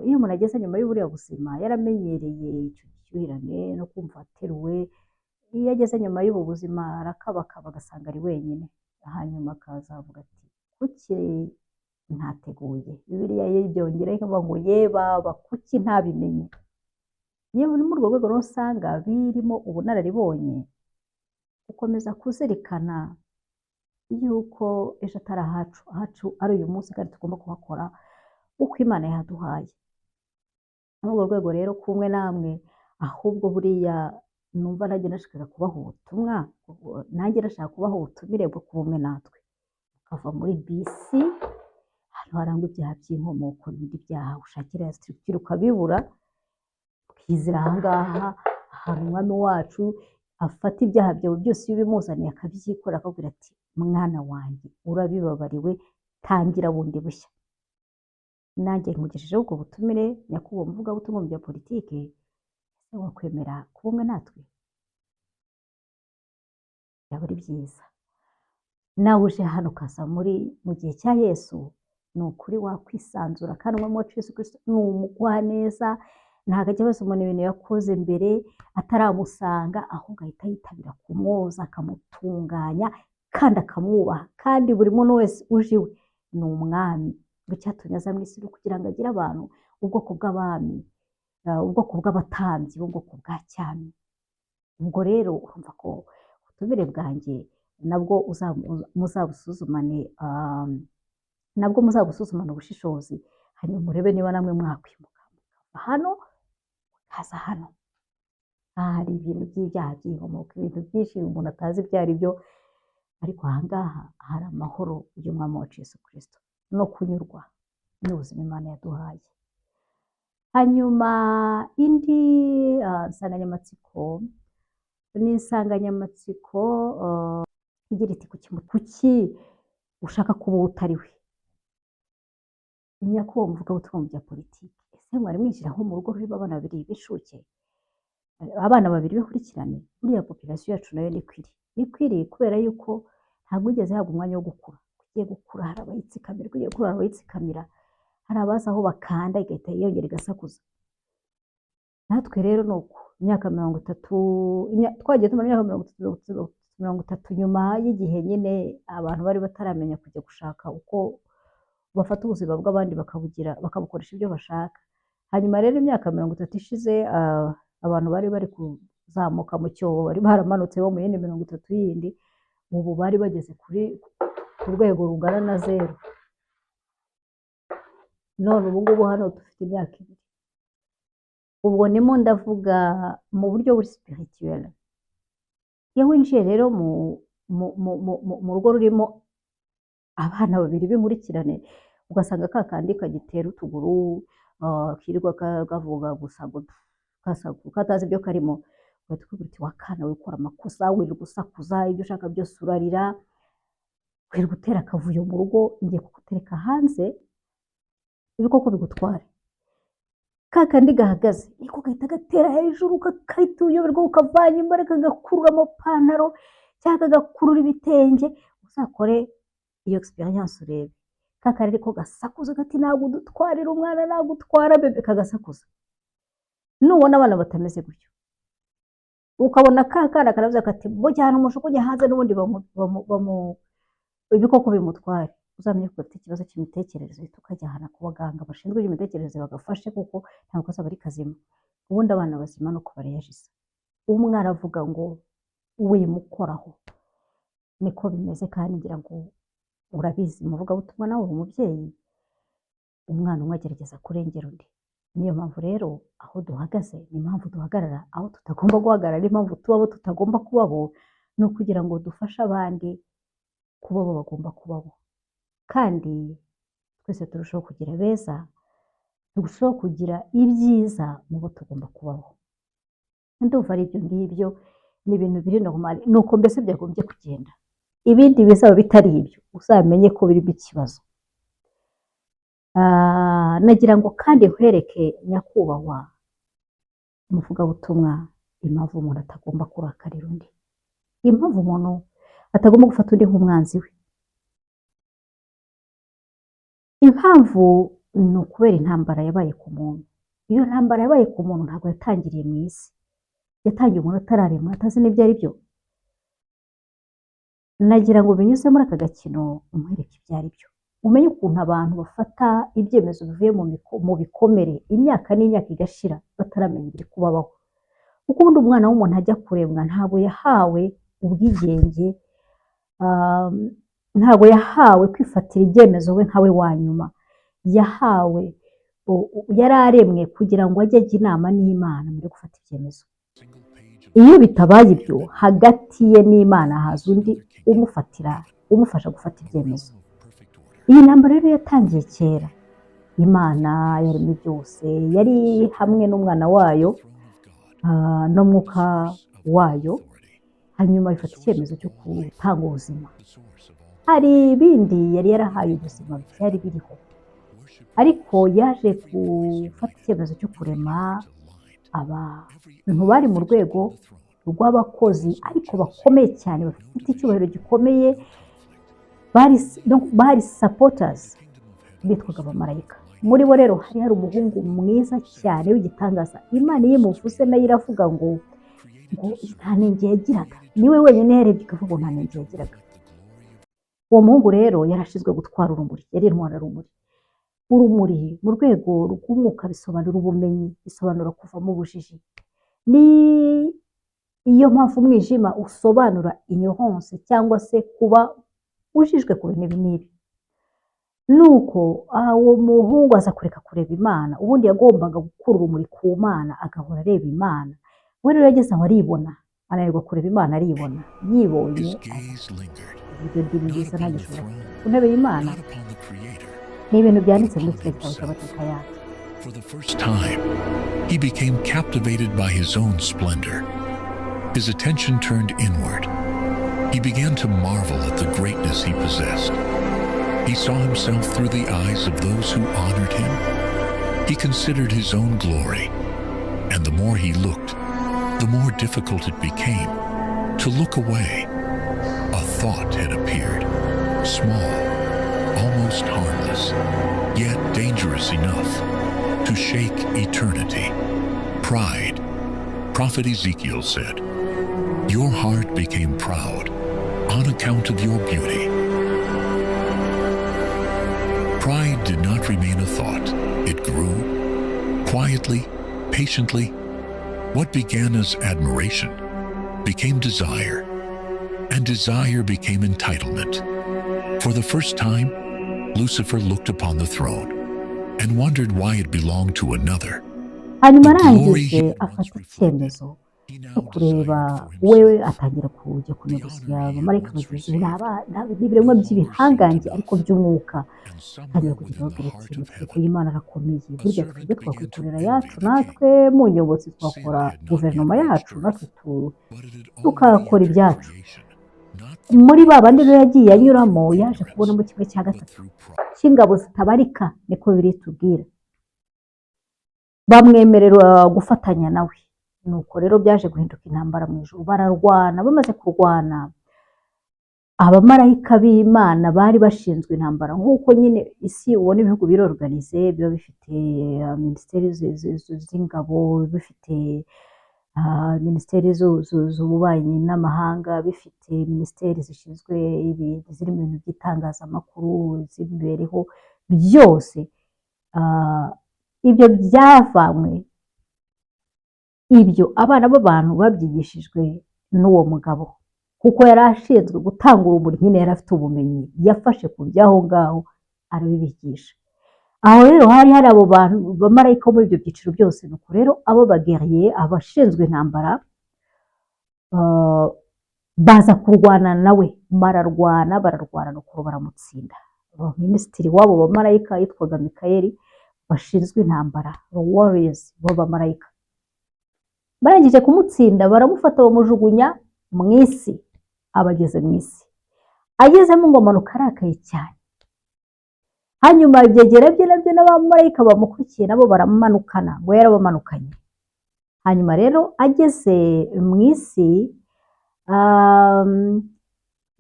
iyo umuntu ageze nyuma y'uburiya buzima yaramenyereye icyo ubushyuhirane no kumva ateruwe, iyo ageze nyuma y'ubu buzima arakabakaba agasanga ari wenyine, hanyuma akazavuga ati kuki ntateguye, bibiliya ye byongeraho ikavuga ngo ye baba kuki ntabimenye. Yewe ni muri urwo rwego rero usanga birimo ubunararibonye, gukomeza kuzirikana yuko ejo atari ahacu, ahacu ari uyu munsi kandi tugomba kuhakora uko Imana yaduhaye. Muri urwo rwego rero kumwe namwe, ahubwo buriya numva nanjye nashakaga kubaha ubutumwa, nanjye nashaka kubaha ubutumire bwo kuba umwe natwe, ukava muri bisi ahantu harangwa ibyaha by'inkomoko n'ibindi byaha ushakira structure ukabibura, ukizira aha ngaha ahantu umwami wacu afata ibyaha byawe byose iyo ubimuzaniye akabyikorera akakubwira ati mwana wanjye urabibabariwe, tangira bundi bushya. Nanjye nkugejejeho ubwo butumire nyakubahwa umuvugabutumwa mu bya politiki, ese wakwemera kuba umwe natwe? Byaba ari byiza. Nawe uje hano ukaza mu gihe cya Yesu, ni ukuri wakwisanzura kandi umwami wacu Yesu Kristo ni umugwaneza, ntabwo ajya abaza umuntu ibintu yakoze mbere ataramusanga, ahubwo ahita yitabira kumwoza akamutunganya kandi akamwubaha, kandi buri muntu wese uje iwe ni umwami. Ngo icyatumye aza mu isi kugira ngo agire abantu ubwoko bw'abami, ubwoko bw'abatambyi b'ubwoko bwa cyami. Ubwo rero urumva ko ubutumire bwanjye nabwo muzabusuzumane, nabwo muzabusuzumane ubushishozi, hanyuma murebe niba namwe mwakwimuka mukava hano mukaza hano. Hari ibintu by'ibyaha by'inkomoko, ibintu byinshi umuntu atazi ibyo ari byo, ariko aha ngaha hari amahoro y'umwami wacu Yesu Kristo no kunyurwa n'ubuzima Imana yaduhaye. Hanyuma indi nsanganyamatsiko ni insanganyamatsiko igira iti kuki ushaka kuba utari we. Nyakubahwa umuvugabutumwa mu bya politiki, ese mwari mwinjira nko mu rugo rurimo abana babiri b'incuke, abana babiri b'inkurikirane? Buriya population yacu nayo nikwiriye kubera yuko ntabwo wigeze habwa umwanya wo gukura. Ugiye gukura hari abayitsikamira, ugiye gukura hari abayitsikamira, hari abaza aho bakanda igahita yongera igasakuza. Natwe rero ni uko imyaka 30 twagiye tumara imyaka 30 nyuma y'igihe nyine abantu bari bataramenya kujya gushaka uko bafata ubuzima bw'abandi bakabukoresha ibyo bashaka. Hanyuma rero imyaka 30 ishize, abantu bari kuzamuka mu cyobo bari baramanutse bo mu yindi 30 yindi, ubu bari bageze ku rwego rungana na 0. None ubu ngubu hano dufite imyaka 2. Ubwo ndimo ndavuga mu buryo buri spirituel. Iyo winjiye rero mu rugo rurimo abana babiri b'inkurikirane, ugasanga ka kandi kagitera utuguru, kirirwa kavuga gusa katazi ibyo karimo, ugahita ukubwira uti wakana wikora amakosa, wirirwa usakuza, ibyo ushaka byose urarira, wirirwa utera akavuyo mu rugo, ngiye kugutereka hanze ibikoko bigutware. Ka kandi gahagaze niko gahita gatera hejuru, kakahita uyoberwa, ukavanya imbaraga, gakurura amapantaro cyangwa gakurura ibitenge. Uzakore iyo experience urebe. Ka kandi ariko gasakuza gati ntabwo udutwarira umwana, ntabwo utwara bebe, kagasakuza. Nubona abana batameze gutyo, ukabona ka kana karavuze kati bujyana umushukunye hanze n'ubundi ibikoko bimutware, uzamenye ko ufite ikibazo cy'imitekerereze, tukajyana ku baganga bashinzwe imitekerereze bagafashe, kuko ntabwo kosa bari kazima. Ubundi abana bazima no kubareyajisa, umwe aravuga ngo wimukoraho, niko bimeze. kandi ngira ngo urabizi umuvugabutumwa nawe uri umubyeyi, umwana umwe agerageza kurengera undi. Niyo mpamvu rero aho duhagaze ni impamvu duhagarara, aho tutagomba guhagarara ni impamvu tubabo tutagomba kubabo, ni ukugira ngo dufashe abandi kuba bo bagomba kubabo, kandi twese turushaho kugira beza, turushaho kugira ibyiza mu bo tugomba kubaho. Ndumva ari ibyo ngibyo, ni ibintu biri normal, nuko mbese byagombye kugenda. Ibindi bizaba bitari ibyo uzamenye ko birimo ikibazo. Nagira ngo kandi nkwereke nyakubahwa umuvugabutumwa impamvu umuntu atagomba kurakarira undi, impamvu umuntu atagomba gufata undi nk'umwanzi we. Impamvu ni ukubera intambara yabaye ku muntu. Iyo ntambara yabaye ku muntu ntabwo yatangiriye mu isi, yatangiye umuntu atararemwa atazi n'ibyo ari byo. Nagira ngo binyuze muri aka gakino umwereke ibyo ari byo, umenye ukuntu abantu bafata ibyemezo bivuye mu bikomere imyaka n'imyaka igashira bataramenya ibiri kubabaho. Kuko ubundi umwana w'umuntu ajya kuremwa ntabwo yahawe ubwigenge, ntabwo yahawe kwifatira ibyemezo we nkawe wa nyuma, yahawe yari aremwe kugira ngo ajye ajya inama n'Imana mbere yo gufata ibyemezo. Iyo bitabaye ibyo hagati ye n'Imana haza undi umufasha gufata ibyemezo. Iyi ntambara rero yatangiye kera. Imana yaremye byose, yari hamwe n'umwana wayo n'umwuka wayo, hanyuma ifata icyemezo cyo gutanga ubuzima. Hari ibindi yari yarahaye ubuzima byari biriho, ariko yaje gufata icyemezo cyo kurema abantu bari mu rwego rw'abakozi ariko bakomeye cyane bafite icyubahiro gikomeye, bari supporters, bitwaga abamarayika. Muri bo rero hari umuhungu mwiza cyane w'igitangaza. Imana iyo imuvuze nayo iravuga ngo nta nenge yagiraga, niwe wenyine yarebye ikavuga nta nenge yagiraga. Uwo muhungu rero yarashinzwe gutwara urumuri, yari intwararumuri. Urumuri mu rwego rw'umwuka bisobanura ubumenyi, bisobanura kuva mu bujiji. Ni iyo mpamvu umwijima usobanura ignorance cyangwa se kuba ujijwe ku bintu n'ibi. Nuko uwo muhungu aza kureka kureba Imana, ubundi yagombaga gukura urumuri ku Mana agahora areba Imana. We rero yageze aho aribona, ananirwa kureba Imana, aribona, yibonye ibyo ndimi biza ntagishobora ku ntebe y'Imana. Ni ibintu byanditse muri kiriya gitabo cy'amateka yacu. For the first time, he became captivated by his own splendor. His attention turned inward. He began to marvel at the greatness he possessed. He saw himself through the eyes of those who honored him. He considered his own glory, and the more he looked, the more difficult it became to look away. A thought had appeared, small, almost harmless, yet dangerous enough to shake eternity. Pride. Prophet Ezekiel said, "Your heart became proud on account of your beauty." Pride did not remain a thought. It grew, quietly, patiently. What began as admiration became desire, and desire became entitlement. For the first time, Lucifer looked upon the throne and wondered why it belonged to another. Hanyuma arangije afata icyemezo cyo kureba wewe, atangira kujya kunegosiya abamarayika bagenzi be, n'ibiremwa by'ibihangange ariko by'umwuka. Atangira kugenda ababwira ati amategeko y'Imana arakomeye, burya twebwe twakwikorera yacu, natwe mu nyobotsi twakora guverinoma yacu, natwe tukakora ibyacu. Muri ba bandi rero yagiye anyuramo, yaje kubonamo kimwe cya gatatu cy'ingabo zitabarika, niko biri tubwira, bamwemerera gufatanya nawe. Nuko rero byaje guhinduka intambara mu ijuru, bararwana. Bamaze kurwana, abamarayika b'Imana bari bashinzwe intambara. Nk'uko nyine isi ubona ibihugu birorganize, biba bifite minisiteri z'ingabo, bifite minisiteri z'ububanyi n'amahanga, bifite minisiteri zishinzwe ziri mu bintu by'itangazamakuru, z'imibereho, byose ibyo byavanywe. Ibyo abana b'abantu babyigishijwe n'uwo mugabo, kuko yari ashinzwe gutanga urumuri, nyine yari afite ubumenyi, yafashe ku by'aho ngaho arabibigisha. Aho rero hari abo bantu bamarayika muri ibyo byiciro byose. Nuko rero abo bageriye, abashinzwe intambara, baza kurwana nawe, bararwana nuko baramutsinda. Minisitiri w'abo bamarayika yitwaga Mikayeli, bashinzwe intambara, warriors b'abamarayika. Barangije kumutsinda, baramufata bamujugunya mu isi. Abageze mu isi, agezemo ngo amanuka arakaye cyane. Hanyuma ibyegera bye nabyo n'abamarayika bamukurikiye nabo baramanukana, ngo yarabamanukanye. Hanyuma rero ageze mu isi,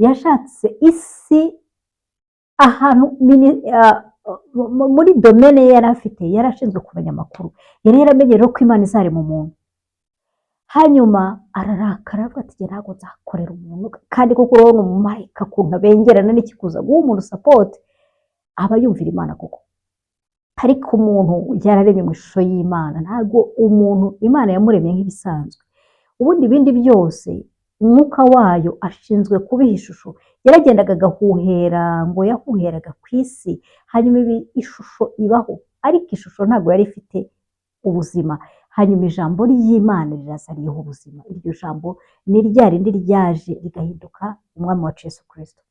yashatse isi ahantu muri domene ye yari afite, yari ashinzwe kumenya amakuru, yari yaramenye rero ko Imana izarema umuntu. hanyuma ararakara avuga ati ntabwo nzakorera umuntu kandi koko urabona umumarayika ukuntu abengerana n'ikikuza guha umuntu sapoti aba yumvira Imana koko ariko umuntu yararemye mu ishusho y'Imana ntabwo umuntu Imana yamuremye nk'ibisanzwe ubundi ibindi byose umwuka wayo ashinzwe kubiha ishusho yaragendaga agahuhera ngo yahuheraga ku isi hanyuma ishusho ibaho ariko ishusho ntabwo yari ifite ubuzima hanyuma ijambo ry'Imana riraza riha ubuzima iryo jambo ni rya rindi ryaje rigahinduka umwami wa Yesu Kristo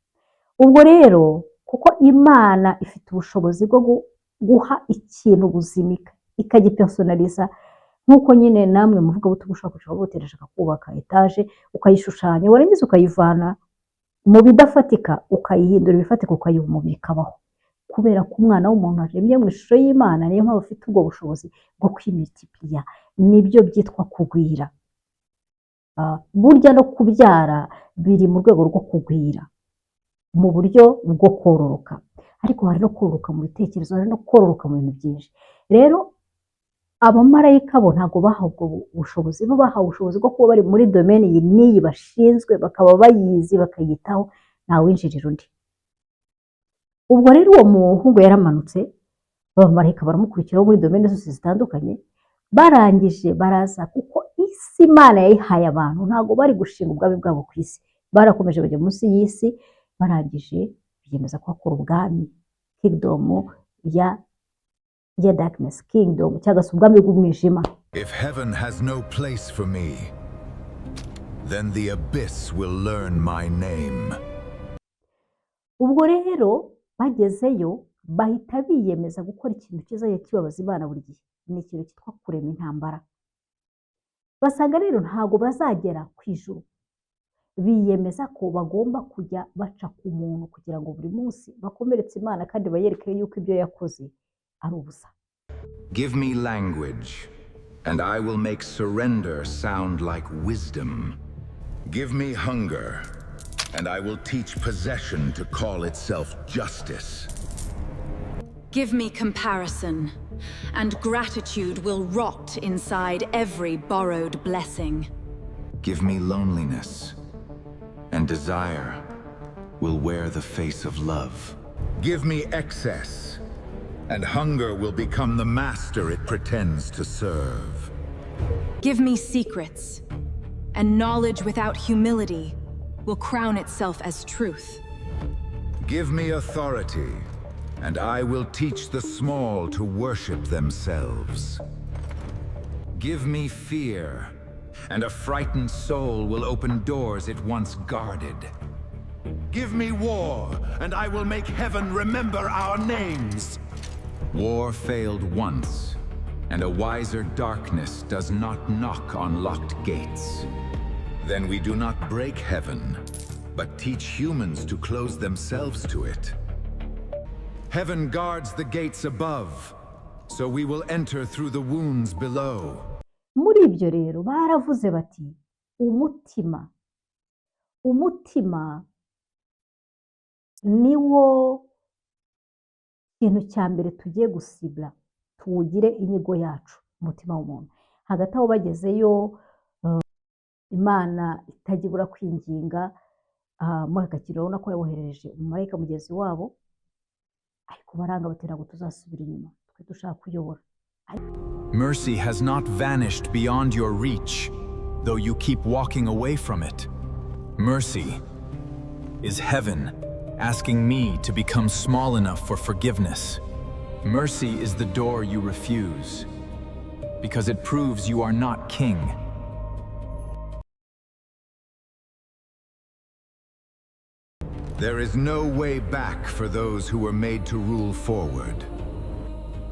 ubwo rero kuko Imana ifite ubushobozi bwo guha ikintu ubuzima ikagipersonaliza nk'uko nyine namwe muvuga buto ushaka kushaka guteresha kubaka etaje ukayishushanya warangiza ukayivana mu bidafatika ukayihindura ibifatika ukayiha umubiri kabaho kubera ko umwana w'umuntu aremye mu ishusho y'Imana niyo mpamvu afite ubwo bushobozi bwo kwimultiplier nibyo byitwa kugwira burya no kubyara biri mu rwego rwo kugwira mu buryo bwo kororoka ariko hari no kororoka mu bitekerezo hari no kororoka mu bintu byinshi rero abamarayika bo ntabwo bahawe ubwo bushobozi bo bahawe ubushobozi bwo kuba bari muri domaine iyi n'iyi bashinzwe bakaba bayizi bakayitaho ntawinjirira undi ubwo rero uwo muhungu yaramanutse abamarayika baramukurikiraho muri domaine zose zitandukanye barangije baraza kuko isi Imana yayihaye abantu ntabwo bari gushinga ubwami bwabo ku isi barakomeje bajya munsi y'isi barangije biyemeza kuhakora ubwami kingdom ya darkness kingdom cyangwa se ubwami bw'umwijima. If heaven has no place for me, then the abyss will learn my name. Ubwo rero bagezeyo bahita biyemeza gukora ikintu kizajya kibabaza Imana buri gihe ni ikintu cyitwa kurema intambara basanga rero ntabwo bazagera ku ijuru biyemeza ko bagomba kujya baca ku muntu kugira ngo buri munsi bakomeretse Imana kandi bayereke yuko ibyo yakoze ari ubusa. Give me language and I will make surrender sound like wisdom. Give me hunger and I will teach possession to call itself justice. Give me comparison, and gratitude will rot inside every borrowed blessing. Give me loneliness, and desire will wear the face of love. Give me excess, and hunger will become the master it pretends to serve. Give me secrets, and knowledge without humility will crown itself as truth. Give me authority, and I will teach the small to worship themselves. Give me fear, and a frightened soul will open doors it once guarded. Give me war, and I will make heaven remember our names. War failed once, and a wiser darkness does not knock on locked gates. Then we do not break heaven, but teach humans to close themselves to it. Heaven guards the gates above, so we will enter through the wounds below. Muri ibyo rero baravuze bati umutima niwo kintu cya mbere tugiye gusibla tuwugire inyigo yacu umutima w'umuntu hagati aho bagezeyo Imana itagibura kwinginga muri akakiro urabona ko yaboherereje umumarayika mugezi wabo ariko baranga batera ngo tuzasubira inyuma twe dushaka kuyobora. Mercy has not vanished beyond your reach, though you keep walking away from it. Mercy is heaven asking me to become small enough for forgiveness. Mercy is the door you refuse, because it proves you are not king. There is no way back for those who were made to rule forward.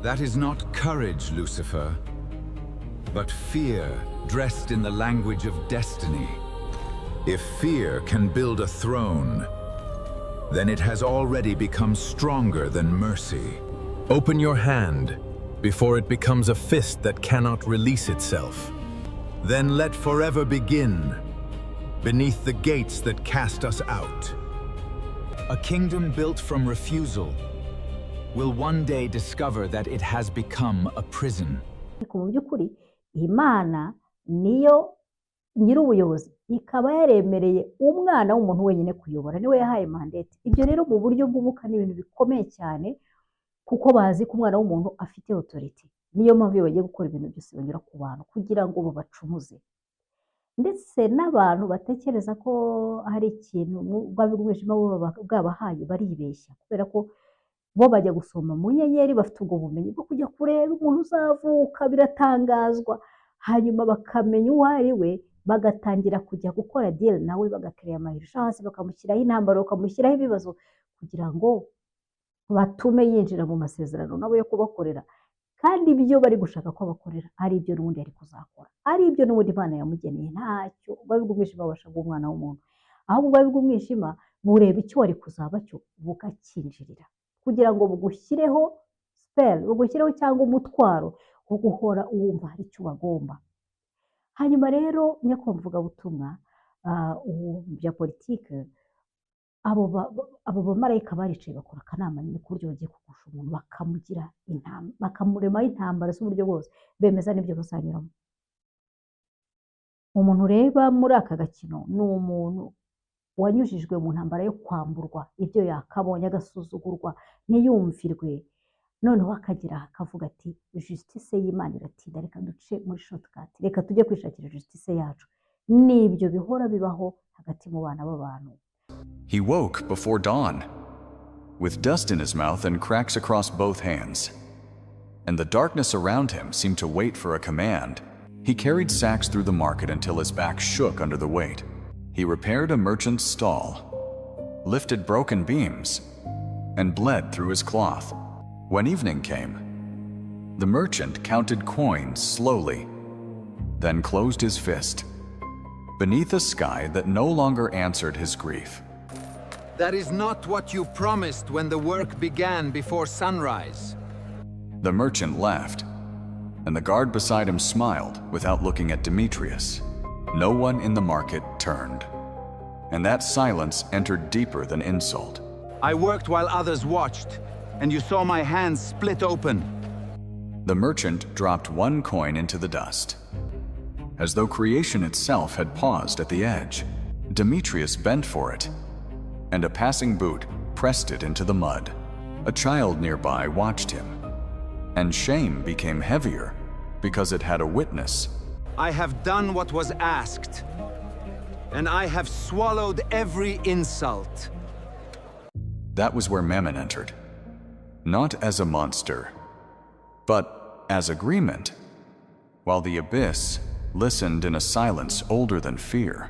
That is not courage, Lucifer, but fear dressed in the language of destiny. If fear can build a throne, then it has already become stronger than mercy. Open your hand before it becomes a fist that cannot release itself. Then let forever begin beneath the gates that cast us out. A kingdom built from refusal will one day discover that it has become a prison. Ariko mu by'ukuri Imana niyo nyir'ubuyobozi ikaba yaremereye umwana w'umuntu wenyine kuyobora, niwe yahaye mandate. Ibyo rero mu buryo bw'umwuka ni ibintu bikomeye cyane, kuko bazi ko umwana w'umuntu afite authority. Niyo mpamvu iyo bagiye gukora ibintu byose banyura ku bantu kugira ngo babacumuze. Ndetse n'abantu batekereza ko hari ikintu ubwami bw'umwijima bwabahaye baribeshya, kubera ko bo bajya gusoma mu nyenyeri, bafite ubwo bumenyi bwo kujya kureba umuntu uzavuka, biratangazwa, hanyuma bakamenya uwo ari we, bagatangira kujya gukora deal nawe, bagakereya amahirwe hasi, bakamushyiraho intambara, bakamushyiraho ibibazo kugira ngo batume yinjira mu masezerano nabo yo kubakorera, kandi ibyo bari gushaka ko bakorera ari ibyo n'ubundi ari kuzakora, ari ibyo n'ubundi Imana yamugeneye. Ntacyo ubwami bw'umwijima bubasha guha umwana w'umuntu, ahubwo ubwami bw'umwijima bureba icyo wari kuzaba cyo bukacyinjirira, kugira ngo bugushyireho spell, bugushyireho cyangwa umutwaro wo guhora wumva hari icyo bagomba. Hanyuma rero nyakubahwa mvugabutumwa, bya politike, abo bamarayika baricaye bakora akanama nyine ku buryo bagiye kugusha umuntu, bakamugira bakamuremaho intambara z'uburyo bwose, bemeza n'ibyo bazanyuramo. Umuntu ureba muri aka gakino ni umuntu wanyujijwe mu ntambara yo kwamburwa ibyo yakabonye, agasuzugurwa, ntiyumvirwe, noneho akagira akavuga ati justice y'Imana iratinda, reka duce muri shortcut, reka tujye kwishakira justice yacu. N'ibyo bihora bibaho hagati mu bana b'abantu. He woke before dawn, with dust in his mouth and cracks across both hands. And the darkness around him seemed to wait for a command. He carried sacks through the market until his back shook under the weight. He repaired a merchant's stall, lifted broken beams, and bled through his cloth. When evening came, the merchant counted coins slowly, then closed his fist, beneath a sky that no longer answered his grief. That is not what you promised when the work began before sunrise. The merchant laughed, and the guard beside him smiled without looking at Demetrius. No one in the market turned, and that silence entered deeper than insult. I worked while others watched, and you saw my hands split open. The merchant dropped one coin into the dust, as though creation itself had paused at the edge. Demetrius bent for it, and a passing boot pressed it into the mud. A child nearby watched him, and shame became heavier because it had a witness. I have done what was asked, and I have swallowed every insult. That was where Mammon entered, not as a monster, but as agreement, while the abyss listened in a silence older than fear.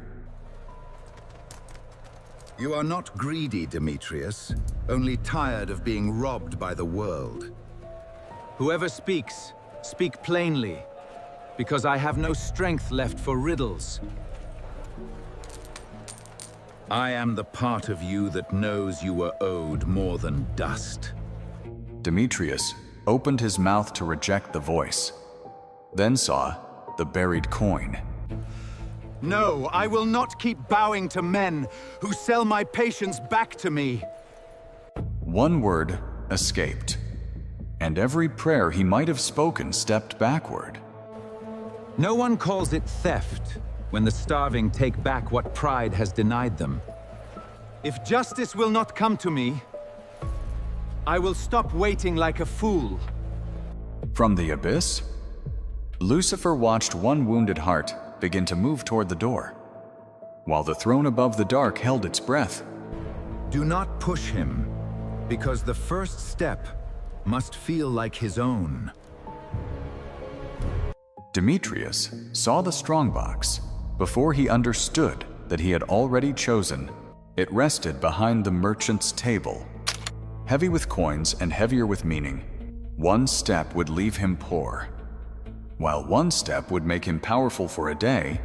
You are not greedy, Demetrius, only tired of being robbed by the world. Whoever speaks, speak plainly, because I have no strength left for riddles. I am the part of you that knows you were owed more than dust. Demetrius opened his mouth to reject the voice, then saw the buried coin. No, I will not keep bowing to men who sell my patience back to me. One word escaped, and every prayer he might have spoken stepped backward. No one calls it theft when the starving take back what pride has denied them. If justice will not come to me, I will stop waiting like a fool. From the abyss, Lucifer watched one wounded heart begin to move toward the door, while the throne above the dark held its breath. Do not push him, because the first step must feel like his own. Demetrius saw the strongbox before he understood that he had already chosen. It rested behind the merchant's table, heavy with coins and heavier with meaning. One step would leave him poor, while one step would make him powerful for a day,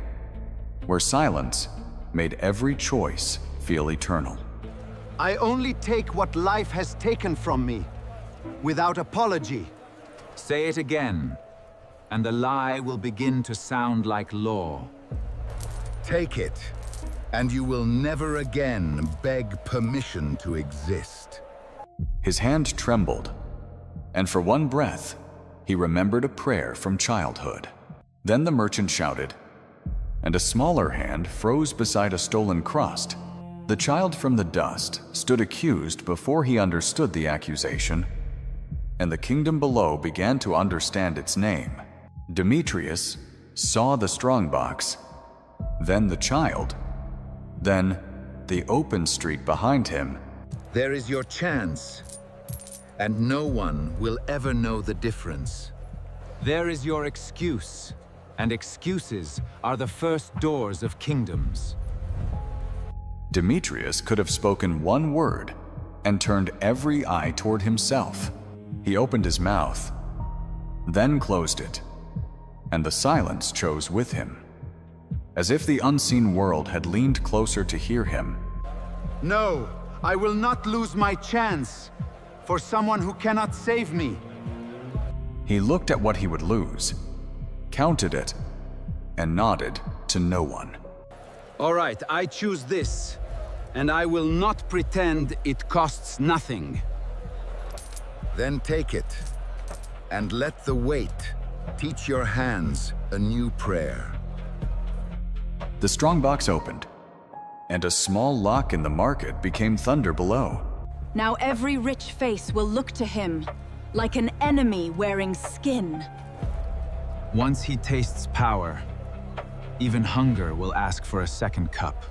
where silence made every choice feel eternal. I only take what life has taken from me, without apology. Say it again, and the lie will begin to sound like law. Take it, and you will never again beg permission to exist. His hand trembled, and for one breath, he remembered a prayer from childhood. Then the merchant shouted, and a smaller hand froze beside a stolen crust. The child from the dust stood accused before he understood the accusation, and the kingdom below began to understand its name. Demetrius saw the strongbox, then the child, then the open street behind him. There is your chance, and no one will ever know the difference. There is your excuse, and excuses are the first doors of kingdoms. Demetrius could have spoken one word and turned every eye toward himself. He opened his mouth, then closed it, and the silence chose with him, as if the unseen world had leaned closer to hear him. No, I will not lose my chance for someone who cannot save me. He looked at what he would lose, counted it, and nodded to no one. All right, I choose this, and I will not pretend it costs nothing. Then take it, and let the weight teach your hands a new prayer. The strongbox opened, and a small lock in the market became thunder below. Now every rich face will look to him, like an enemy wearing skin. Once he tastes power, even hunger will ask for a second cup.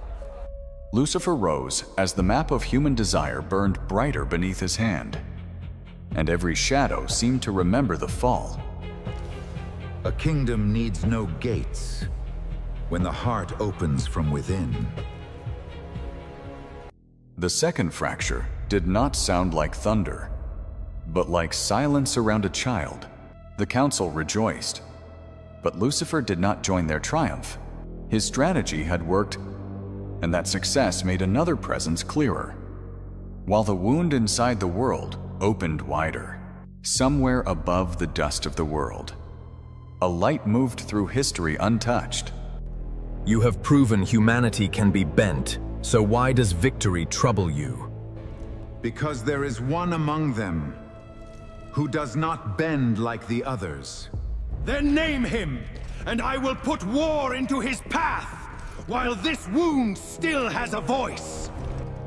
Lucifer rose as the map of human desire burned brighter beneath his hand, and every shadow seemed to remember the fall. A kingdom needs no gates when the heart opens from within. The second fracture did not sound like thunder, but like silence around a child. The council rejoiced, but Lucifer did not join their triumph. His strategy had worked, and that success made another presence clearer, while the wound inside the world opened wider. Somewhere above the dust of the world, a light moved through history untouched. You have proven humanity can be bent, so why does victory trouble you? Because there is one among them who does not bend like the others. Then name him, and I will put war into his path, while this wound still has a voice.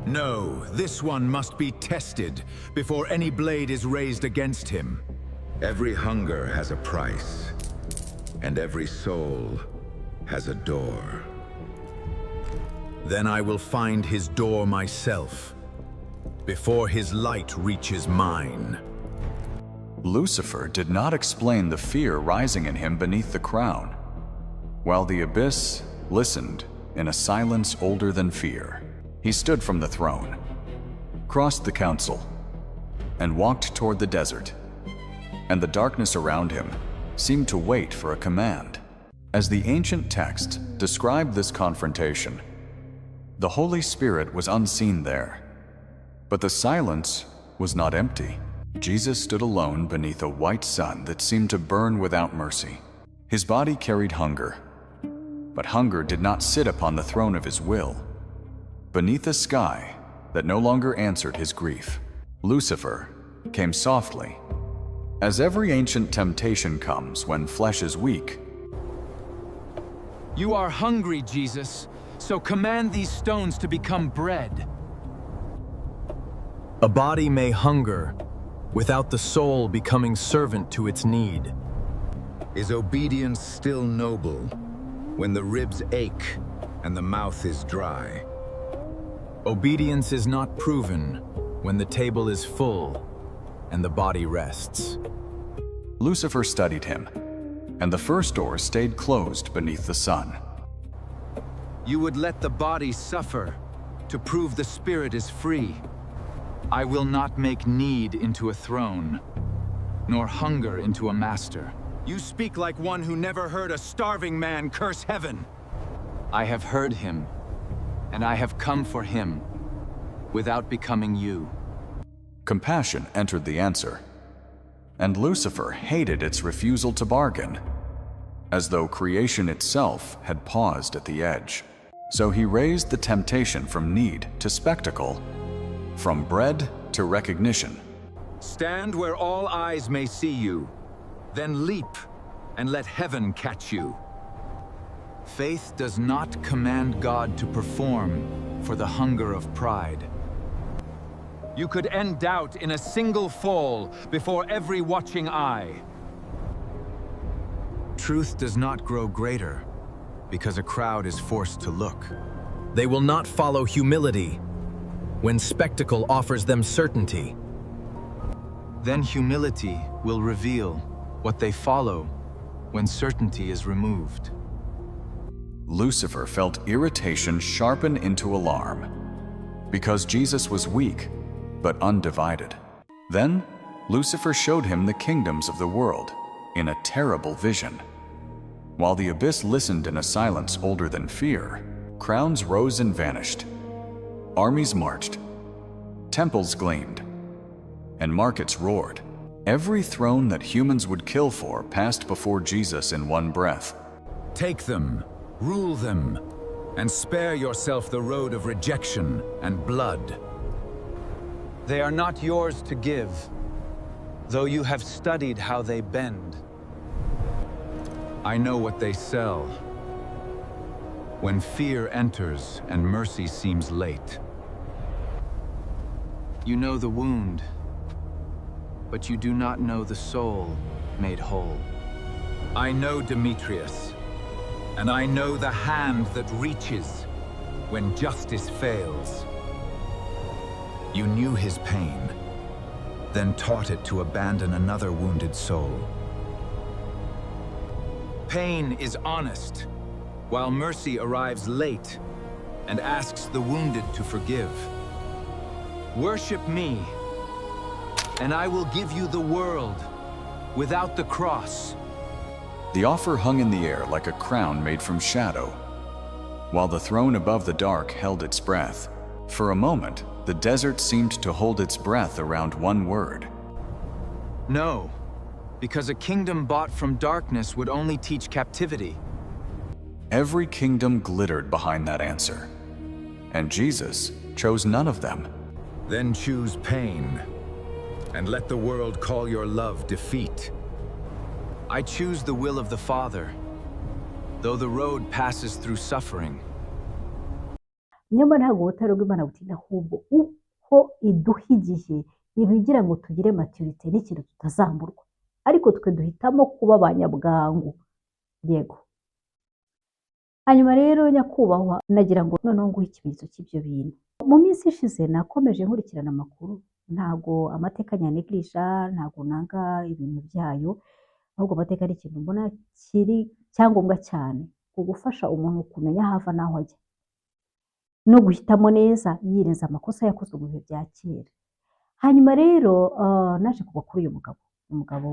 No, this one must be tested before any blade is raised against him. Every hunger has a price, and every soul has a door. Then I will find his door myself, before his light reaches mine. Lucifer did not explain the fear rising in him beneath the crown, while the abyss listened in a silence older than fear. He stood from the throne, crossed the council, and walked toward the desert, and the darkness around him seemed to wait for a command. As the ancient text described this confrontation, the Holy Spirit was unseen there, but the silence was not empty. Jesus stood alone beneath a white sun that seemed to burn without mercy. His body carried hunger, but hunger did not sit upon the throne of his will. Beneath a sky that no longer answered his grief, Lucifer came softly, as every ancient temptation comes when flesh is weak. You are hungry, Jesus, so command these stones to become bread. A body may hunger, without the soul becoming servant to its need. Is obedience still noble when the ribs ache and the mouth is dry? Obedience is not proven when the table is full and the body rests. Lucifer studied him, and the first door stayed closed beneath the sun. You would let the body suffer to prove the spirit is free. I will not make need into a throne, nor hunger into a master. You speak like one who never heard a starving man curse heaven. I have heard him, and I have come for him, without becoming you. Compassion entered the answer, and Lucifer hated its refusal to bargain, as though creation itself had paused at the edge. So he raised the temptation from need to spectacle, from bread to recognition. Stand where all eyes may see you, then leap and let heaven catch you. Faith does not command God to perform for the hunger of pride. You could end doubt in a single fall before every watching eye. Truth does not grow greater because a crowd is forced to look. They will not follow humility when spectacle offers them certainty. Then humility will reveal what they follow when certainty is removed. Lucifer felt irritation sharpen into alarm, because Jesus was weak, but undivided. Then, Lucifer showed him the kingdoms of the world in a terrible vision. While the abyss listened in a silence older than fear, crowns rose and vanished. Armies marched, temples gleamed, and markets roared. Every throne that humans would kill for passed before Jesus in one breath. Take them, rule them, and spare yourself the road of rejection and blood. They are not yours to give, though you have studied how they bend. I know what they sell. When fear enters and mercy seems late. You know the wound, but you do not know the soul made whole. I know Demetrius, and I know the hand that reaches when justice fails. You knew his pain, then taught it to abandon another wounded soul. Pain is honest, while mercy arrives late and asks the wounded to forgive. Worship me, and I will give you the world without the cross. The offer hung in the air like a crown made from shadow, while the throne above the dark held its breath. For a moment, the desert seemed to hold its breath around one word. No, because a kingdom bought from darkness would only teach captivity. Every kingdom glittered behind that answer, and Jesus chose none of them. Then choose pain, and let the world call your love defeat. I choose the will of the Father, though the road passes through suffering. nyamara ntabwo ubutare bw'Imana butinda, ahubwo uko iduha igihe ibigira ngo tugire maturite n'ikintu tutazamburwa, ariko twe duhitamo kuba abanyabwangu. Yego. Hanyuma rero nyakubahwa, nagira ngo noneho nguhe ikimenyetso cy'ibyo bintu. Mu minsi ishize nakomeje nkurikirana amakuru, ntago amateka nyanegirisha, ntago nanga ibintu byayo, ahubwo amateka ari ikintu mbona kiri cyangombwa cyane ku gufasha umuntu kumenya aho ava n'aho ajya, no guhitamo neza yirinze amakosa yakozwe mu bihe bya kera. Hanyuma rero naje kugwa kuri uyu umugabo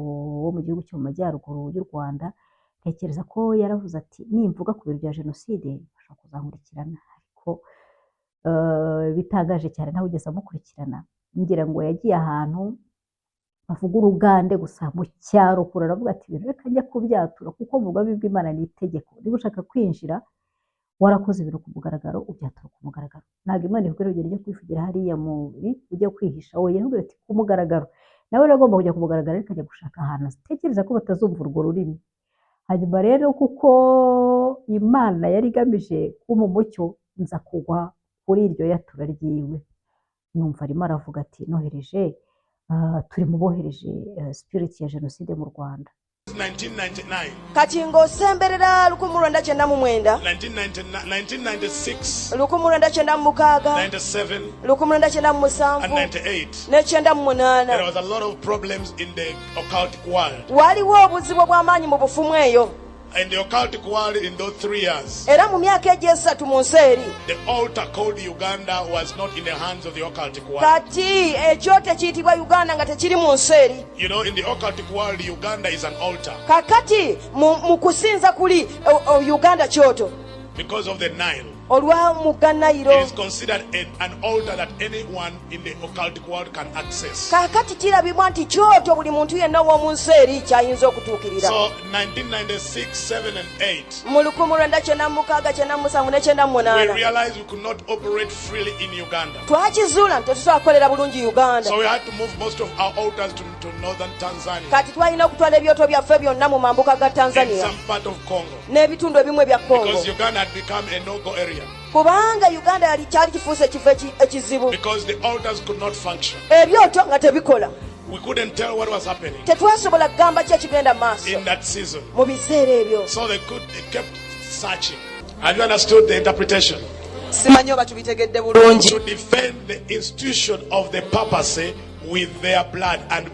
wo mu gihugu cyo mu majyaruguru y'u Rwanda. Ntekereza ko yaravuze ati nimvuga ku bintu bya jenoside bashobora kuzankurikirana, ariko bitangaje cyane, nawe ugeze amukurikirana. Ngira ngo yagiye ahantu bavuga urugande gusa mu cyaro kure, aravuga ati ibintu reka njya kubyatura, kuko mu bwami bw'Imana ni itegeko. Niba ushaka kwinjira warakoze ibintu ku mugaragaro, ubyatura ku mugaragaro. Ntabwo Imana ivuga urugero ryo kwivugira hariya ujya kwihisha, wowe yavuga ati ku mugaragaro. Nawe uragomba kujya ku mugaragaro, ariko ajya gushaka ahantu atekereza ko batazumva urwo rurimi. Hanyuma rero kuko Imana yari igamije kuma umucyo, nza kugwa kuri iryo yatura ryiwe. Numva arimo aravuga ati nohereje, turi mu bohereje spirit ya jenoside mu Rwanda. 1999. Kati ng'osemberera 1999, 1996, 1996, 97, 1997, and 98. ne There 98. was a lot of problems in the occultic world. Waliwo obuzibu bw'amaanyi mu bufumu eyo, In the occultic world, in those 3 years, era mu myaka egyo esatu mu nsi eri. the altar called Uganda was not in the hands of the occultic world. Kati ekyoto ekiyitibwa Uganda nga tekiri mu nsi eri. You know, in the occultic world, Uganda is an altar Kakati mu kusinza kuli Uganda kyoto because of the Nile. olwa mugga It Nayiro. is considered an altar that anyone in the occultic world can access. Kakati kirabibwa nti kyoto buli muntu yenna w'omu nsi eri kyayinza okutuukirira. So 1996, 7 and 8, Mu 1996, 97 ne we 98 realized we could not operate freely in Uganda. twakizuula nti tetusobola kukolera bulungi Uganda. So we had to move most of our altars to to northern Tanzania. Kati twalina okutwala ebyoto byaffe byonna mu mambuka ga And Tanzania some part of Congo. n'ebitundu ebimwe bya Congo. Because Uganda had become a no-go area. Kubanga Uganda yali kyali kifuuse ekifo ekizibu. Because the altars could not function. Ebyoto nga tebikola. We couldn't tell what was happening Tetwasobola kugamba ki ekigenda maaso in that season. mu biseera ebyo. So they kept searching. Have you understood the interpretation? Simanyi oba tubitegedde bulungi. To defend the institution of the papacy with their blood and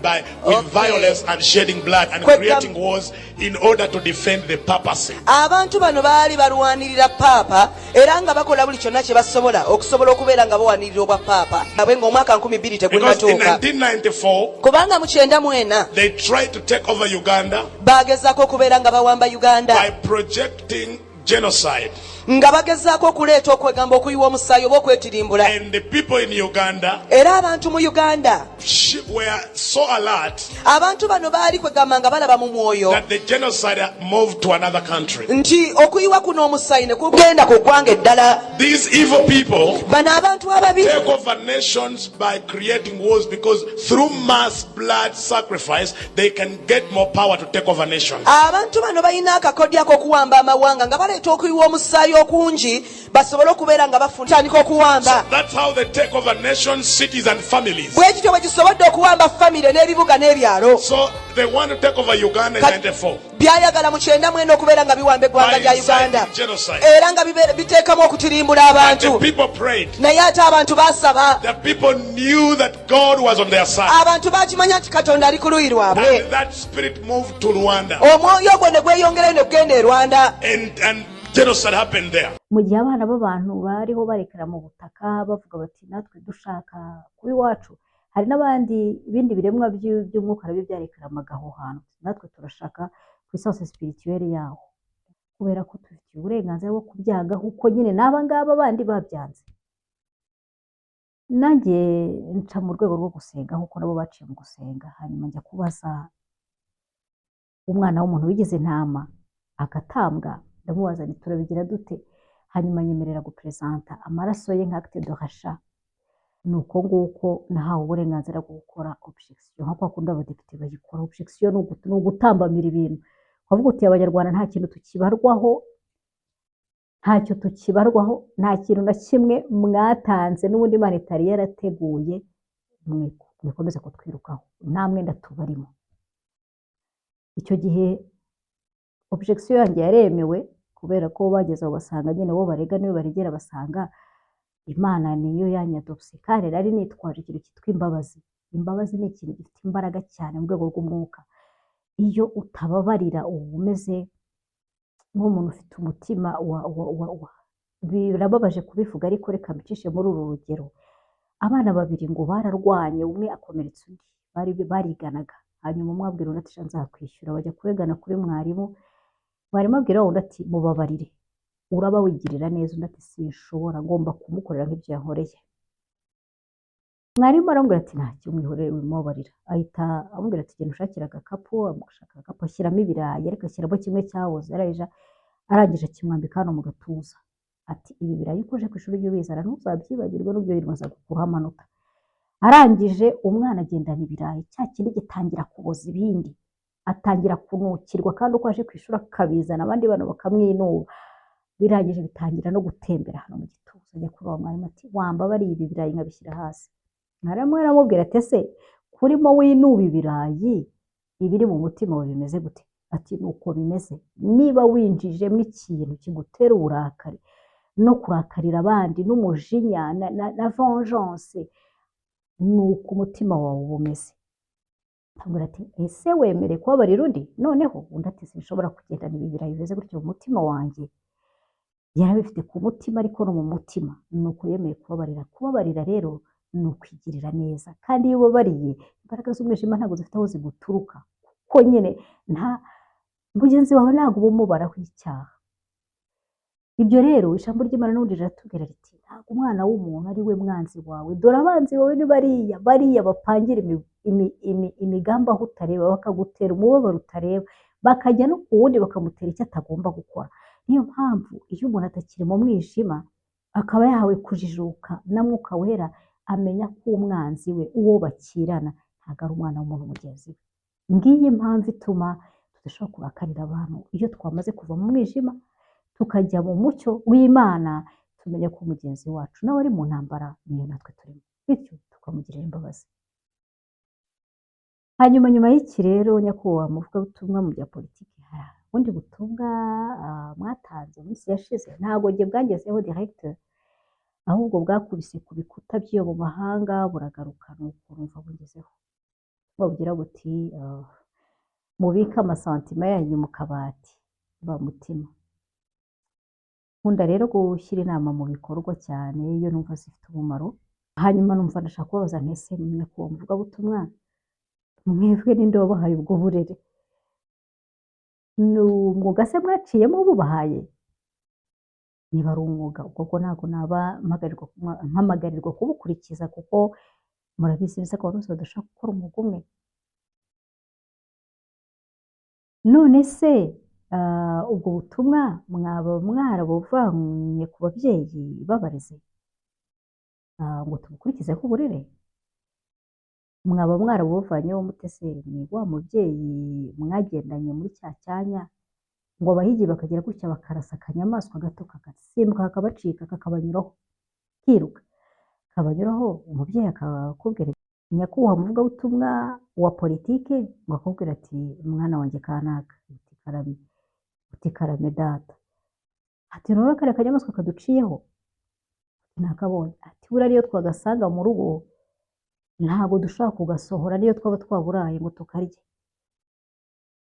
with violence and shedding blood and creating wars in order to defend the papacy. Abantu bano baali balwanirira paapa era nga bakola buli kyonna kye basobola okusobola okubeera nga bawanirira obwa paapa abwe ng'omwaka 2000 Because in tegunnatuuka. 1994, Kubanga mu 94 they tried to take over Uganda baagezaako okubeera nga bawamba Uganda by projecting genocide. nga bagezaako okuleeta okwegamba okuyiwa omusaayi oba okwetirimbula. And the people in Uganda Era abantu mu Uganda were so alert abantu bano baali kwegamba nga balaba mu mwoyo that the genocide moved to another country. nti okuyiwa kuno omusaayi ne kugenda ku ggwanga eddala. These evil people Bano abantu ababi take over nations by creating wars because through mass blood sacrifice they can get more power to take over nations. abantu bano balina akakodyo ak'okuwamba amawanga nga baleeta okuyiwa omusaayi okungi basobole okubeera nga batandika okuwamba. That's how they take over nations, cities and families. Bwe kityo bwe kisobodde okuwamba famire n'ebibuga n'ebyalo. So they want to take over Uganda in 94. Byayagala mu 94 okubeera nga biwamba eggwanga lya Uganda Genocide. era nga biteekamu okutirimbula And abantu. the people prayed. Naye ate abantu baasaba. The people knew that God was on their side. Abantu bakimanya nti Katonda ali ku luuyi lwabwe. And that spirit moved to Rwanda. Omwoyo ogwo ne gweyongerayo ne kugenda e Rwanda. And genocide happened there. mu gihe abana b'abantu bariho barekera mu butaka bavuga bati natwe dushaka kuba iwacu, hari n'abandi ibindi biremwa by'umwuka nabyo byarekeramaga aho hantu, natwe turashaka puissance spirituelle yaho kubera ko tufite uburenganzira bwo kubyaga kuko nyine n'aba ngaba bandi babyanze. Nanjye nca mu rwego rwo gusenga nkuko nabo baciye mu gusenga, hanyuma njya kubaza umwana w'umuntu wigize intama agatambwa, ndamubaza nti turabigira dute, hanyuma nyemerera gupresenta amaraso ye nka acte de rachat. Nuko nguko nahawe uburenganzira bwo gukora objection nko kwakunda abadepite bayikora. Objection ni ugutambamira ibintu, ukavuga uti abanyarwanda nta kintu tukibarwaho, ntacyo tukibarwaho, nta kintu na kimwe mwatanze n'ubundi Imana itari yarateguye, mwikomeze kutwirukaho, nta mwenda tubarimo. Icyo gihe objection yanjye yaremewe kubera ko bageze aho basanga nyine bo barega niwe baregera basanga Imana niyo yanyadopse kandi rari nitwaje ikintu cyitwa imbabazi. Imbabazi ni ikintu gifite imbaraga cyane mu rwego rw'umwuka. Iyo utababarira uba umeze nk'umuntu ufite umutima birababaje kubivuga ariko reka mbicishe muri uru rugero. Abana babiri ngo bararwanye, umwe akomeretsa undi, bariganaga, hanyuma umwe abwira undi ati nzakwishyura, bajya kuregana kuri mwarimu. Mwarimu abwira undi ati mubabarire, uraba wigirira neza, undi ati sinshobora, ngomba kumukorera nk'ibyo yankoreye. Mwarimu aramubwira ati ntacyo mwihorere wimubabarira, ahita amubwira ati genda ushakira agakapu, amushaka agakapu ashyiramo ibirayi ariko ashyiramo kimwe cyaboze, arangije akimwambika hano mu gatuza ati ibi birayi uko uje ku ishuri ujye ubizana ntuzabyibagirwe n'ubyo bimaze gukuraho amanota. Arangije umwana agendana ibirayi, cya kindi gitangira kuboza ibindi, atangira kunukirwa kandi uko aje ku ishuri akabizana abandi bana bakamwinuba, birangije bitangira no gutembera hano mu gituza. Ajya kuba mwarimu ati wambabariye ibi birayi nkabishyira hasi. Mwarimu aramubwira ati ese kurimo winuba ibirayi ibiri mu mutima wawe bimeze gute? Ati nuko bimeze, niba winjijemo ikintu kigutera uburakari no kurakarira abandi n'umujinya na vengeance, nuko umutima wawe uba umeze. Ambwira ati ese wemere kubabarira undi? Noneho undi ati sinshobora kugendana ibi birayi bimeze gutyo mu mutima wanjye. Yarabifite ku mutima ariko no mu mutima, nuko yemeye kubabarira. Kubabarira rero ni ukwigirira neza, kandi iyo ubabariye imbaraga z'umwijima ntabwo zifite aho ziguturuka kuko nyine nta mugenzi wawe ntabwo uba umubaraho icyaha. Ibyo rero ijambo ry'Imana n'ubundi riratubwira riti ntabwo umwana w'umuntu ari we mwanzi wawe, dore abanzi bawe ni bariya bapangira imigambi aho utareba, bakagutera umubabaro utareba, bakajya no ku wundi bakamutera icyo atagomba gukora. Niyo mpamvu iyo umuntu atakiri mu mwijima akaba yahawe kujijuka na Mwuka Wera, amenya ko umwanzi we uwo bakirana ntabwo ari umwana w'umuntu mugenzi we. Ngiyi impamvu ituma tudashobora kurakarira abantu iyo twamaze kuva mu mwijima tukajya mu mucyo w'Imana, tumenye ko mugenzi wacu nawe ari mu ntambara niyo natwe turimo, bityo tukamugirira imbabazi. Hanyuma nyuma y'iki rero nyakubahwa muvugabutumwa mu bya politiki, hari ubundi butumwa mwatanze mu minsi yashize, ntabwo njye bwangezeho direct, ahubwo bwakubise ku bikuta by'iyo mu mahanga buragaruka, nuko numva bungezeho. Bugira buti mubike amasantima yanyu mu kabati ba mutima. Nkunda rero gushyira inama mu bikorwa cyane iyo numva zifite umumaro. Hanyuma numva ndashaka kubabaza ntese nyakubahwa muvugabutumwa, mwebwe ninde wabahaye ubwo burere? Ni umwuga se mwaciyemo bubahaye? Niba ari umwuga ubwo ntabwo naba mpamagarirwa kubukurikiza, kuko murabizi neza ko abantu bose badashaka gukora umwuga umwe. None se ubwo butumwa mwaba mwarabuvanye ku babyeyi babareze ngo tubukurikizeho uburere? Mwaba mwarabuvanyeho mute se? Ni wa mubyeyi mwagendanye muri cya cyanya ngo abahigi bakagira gutya bakarasa akanyamaswa gato kagasimbuka kakabacika kakabanyuraho kiruka, kabanyuraho umubyeyi akakubwira nyakubahwa muvugabutumwa wa politike, ngo akubwira ati mwana wanjye kanaka, uti karame data, ati none kariya kanyamaswa kaduciyeho ntakabonye, ati buriya ariyo twagasanga mu rugo ntabwo dushobora kugasohora niyo twaba twaburaye ngo tukarye,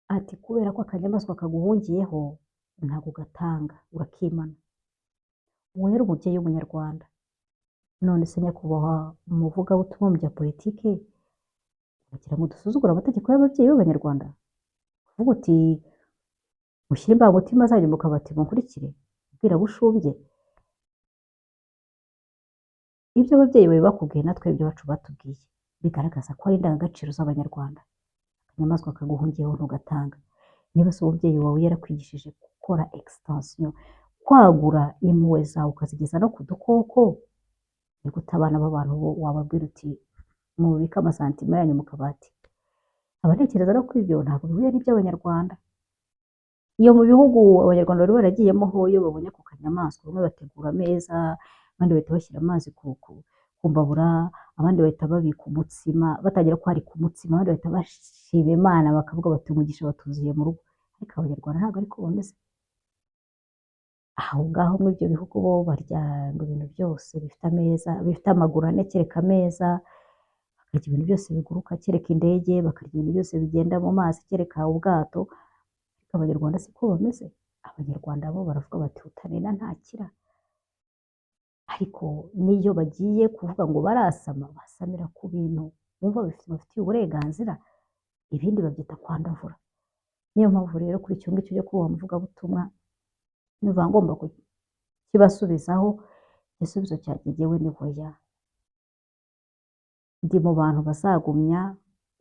ati kubera ko akanyamaswa kaguhungiyeho ntabwo gatanga urakimana. Uwo rero umubyeyi w'umunyarwanda. None se nyakubahwa umuvugabutumwa mu bya politike, kugira ngo dusuzugure amategeko y'ababyeyi b'abanyarwanda, kuvuga uti mushyire imbangutima zanyu mu kabati mukurikire ubwira bushumbye. Ibyo ababyeyi bawe bakubwiye natwe ibyo bacu batubwiye bigaragaza ko ari indangagaciro z'abanyarwanda. Akanyamaswa kaguhungiyeho ntugatanga. Niba se umubyeyi wawe yarakwigishije gukora extension, kwagura impuhwe zawe ukazigeza no ku dukoko, ni gute abana b'abantu bo wababwira uti mubike amasantima yanyu mu kabati? Abatekereza no kuri ibyo ntabwo bihuye n'iby'abanyarwanda. Iyo mu bihugu abanyarwanda bari baragiyemo ho, iyo babonye ako kanyamaswa bamwe bategura ameza, abandi bahita bashyira amazi ku mbabura, abandi bahita babika umutsima, batagira ko hari ku mutsima, abandi bahita bashima Imana bakavuga bati umugisha batuziye mu rugo. Ariko abanyarwanda ntabwo ariko bameze. Aho ngaho muri ibyo bihugu bo barya ngo ibintu byose bifite ameza, bifite amaguru ane kereka ameza, bakarya ibintu byose biguruka kereka indege, bakarya ibintu byose bigenda mu mazi kereka ubwato. Ariko abanyarwanda siko bameze. Abanyarwanda bo baravuga bati utanena ntakira. Ariko n'iyo bagiye kuvuga ngo barasama, basamira ku bintu bumva bafitiye uburenganzira, ibindi babyita kwandavura. Niyo mpamvu rero kuri icyo ngicyo cyo kuba muvugabutumwa niba ngomba kukibasubizaho, igisubizo cyanjye jyewe ni hoya. Ndi mu bantu bazagumya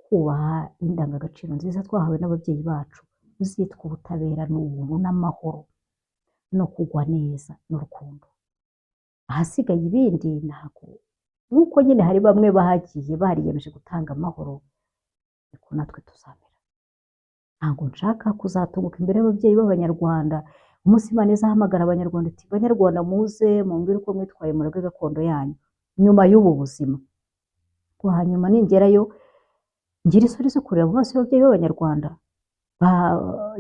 kubaha indangagaciro nziza twahawe n'ababyeyi bacu, zitwa ubutabera n'ubuntu n'amahoro no kugwa neza n'urukundo. Ahasigaye ibindi ntabwo, nk'uko nyine hari bamwe bahagiye bariyemeje gutanga amahoro, ariko natwe tuzamera. Ntabwo nshaka kuzatunguka imbere y'ababyeyi b'abanyarwanda umunsi Imana izahamagara abanyarwanda iti banyarwanda muze mumbwire uko mwitwaye murage gakondo yanyu nyuma y'ubu buzima. Ngo hanyuma ningerayo ngira isoni zo kureba mu maso y'ababyeyi b'abanyarwanda.